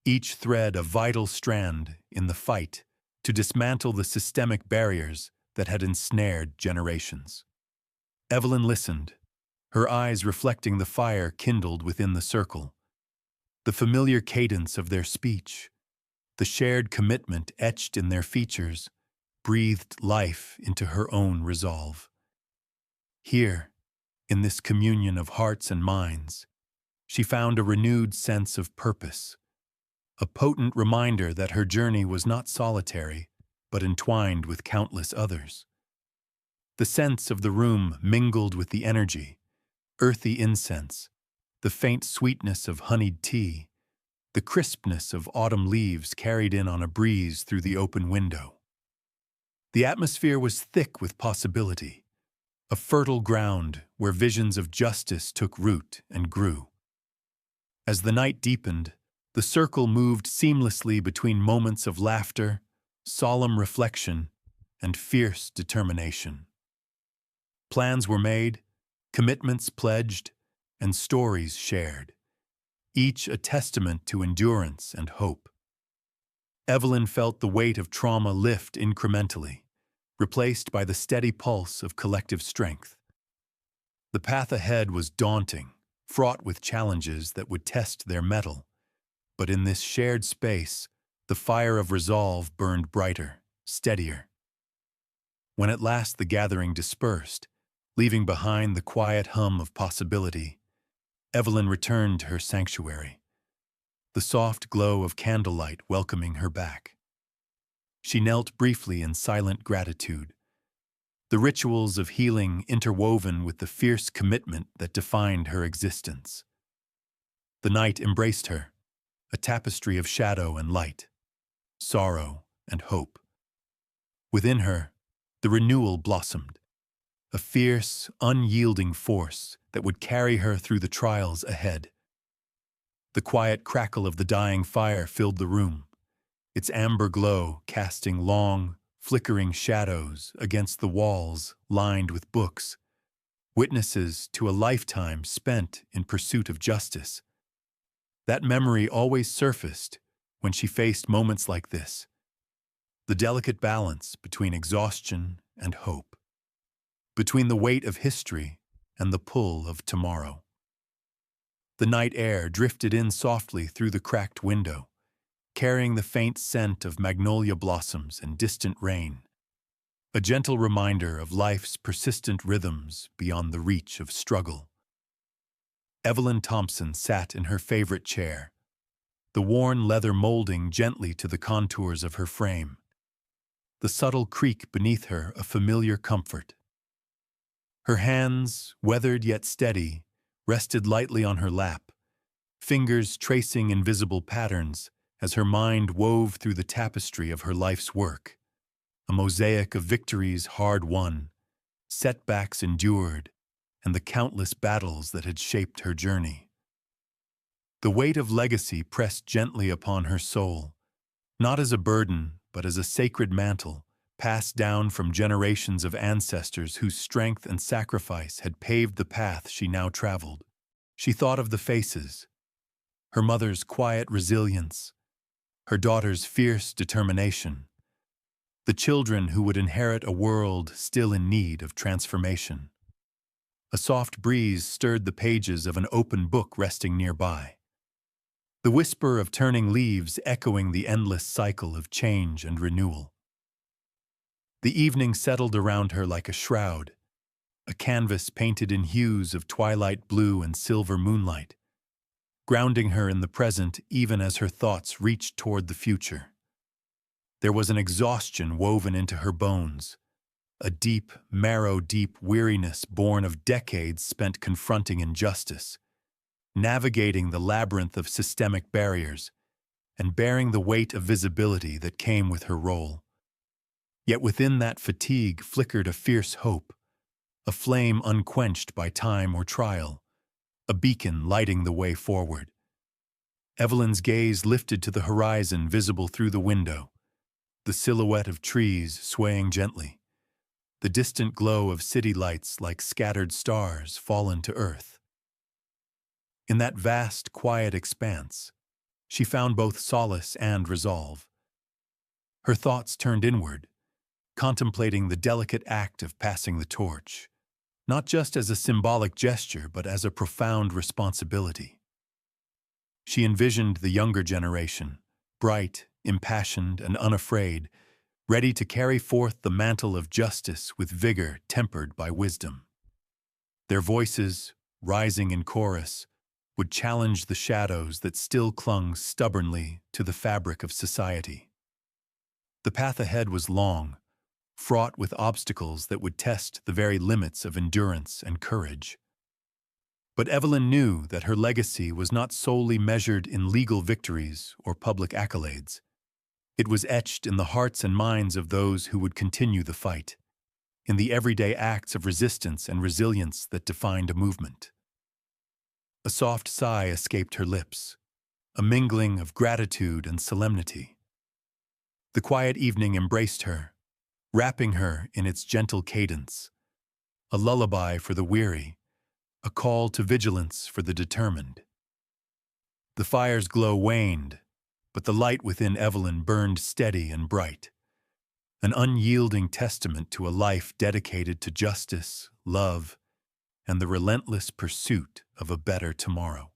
each thread a vital strand in the fight to dismantle the systemic barriers that had ensnared generations. Evelyn listened, her eyes reflecting the fire kindled within the circle. The familiar cadence of their speech, the shared commitment etched in their features, breathed life into her own resolve. Here, in this communion of hearts and minds, she found a renewed sense of purpose, a potent reminder that her journey was not solitary, but entwined with countless others. The scents of the room mingled with the energy, earthy incense, the faint sweetness of honeyed tea, the crispness of autumn leaves carried in on a breeze through the open window. The atmosphere was thick with possibility, a fertile ground where visions of justice took root and grew. As the night deepened, the circle moved seamlessly between moments of laughter, solemn reflection, and fierce determination. Plans were made, commitments pledged, and stories shared, each a testament to endurance and hope. Evelyn felt the weight of trauma lift incrementally, replaced by the steady pulse of collective strength. The path ahead was daunting, fraught with challenges that would test their mettle, but in this shared space, the fire of resolve burned brighter, steadier. When at last the gathering dispersed, leaving behind the quiet hum of possibility, Evelyn returned to her sanctuary, the soft glow of candlelight welcoming her back. She knelt briefly in silent gratitude, the rituals of healing interwoven with the fierce commitment that defined her existence. The night embraced her, a tapestry of shadow and light, sorrow and hope. Within her, the renewal blossomed, a fierce, unyielding force that would carry her through the trials ahead. The quiet crackle of the dying fire filled the room, its amber glow casting long, flickering shadows against the walls lined with books, witnesses to a lifetime spent in pursuit of justice. That memory always surfaced when she faced moments like this, the delicate balance between exhaustion and hope, between the weight of history and the pull of tomorrow. The night air drifted in softly through the cracked window, carrying the faint scent of magnolia blossoms and distant rain, a gentle reminder of life's persistent rhythms beyond the reach of struggle. Evelyn Thompson sat in her favorite chair, the worn leather molding gently to the contours of her frame, the subtle creak beneath her a familiar comfort. Her hands, weathered yet steady, rested lightly on her lap, fingers tracing invisible patterns as her mind wove through the tapestry of her life's work, a mosaic of victories hard won, setbacks endured, and the countless battles that had shaped her journey. The weight of legacy pressed gently upon her soul, not as a burden, but as a sacred mantle, passed down from generations of ancestors whose strength and sacrifice had paved the path she now traveled. She thought of the faces, her mother's quiet resilience, her daughter's fierce determination, the children who would inherit a world still in need of transformation. A soft breeze stirred the pages of an open book resting nearby, the whisper of turning leaves echoing the endless cycle of change and renewal. The evening settled around her like a shroud, a canvas painted in hues of twilight blue and silver moonlight, grounding her in the present even as her thoughts reached toward the future. There was an exhaustion woven into her bones, a deep, marrow-deep weariness born of decades spent confronting injustice, navigating the labyrinth of systemic barriers, and bearing the weight of visibility that came with her role. Yet within that fatigue flickered a fierce hope, a flame unquenched by time or trial, a beacon lighting the way forward. Evelyn's gaze lifted to the horizon visible through the window, the silhouette of trees swaying gently, the distant glow of city lights like scattered stars fallen to earth. In that vast, quiet expanse, she found both solace and resolve. Her thoughts turned inward, contemplating the delicate act of passing the torch, not just as a symbolic gesture but as a profound responsibility. She envisioned the younger generation, bright, impassioned, and unafraid, ready to carry forth the mantle of justice with vigor tempered by wisdom. Their voices, rising in chorus, would challenge the shadows that still clung stubbornly to the fabric of society. The path ahead was long, fraught with obstacles that would test the very limits of endurance and courage. But Evelyn knew that her legacy was not solely measured in legal victories or public accolades. It was etched in the hearts and minds of those who would continue the fight, in the everyday acts of resistance and resilience that defined a movement. A soft sigh escaped her lips, a mingling of gratitude and solemnity. The quiet evening embraced her, wrapping her in its gentle cadence, a lullaby for the weary, a call to vigilance for the determined. The fire's glow waned, but the light within Evelyn burned steady and bright, an unyielding testament to a life dedicated to justice, love, and the relentless pursuit of a better tomorrow.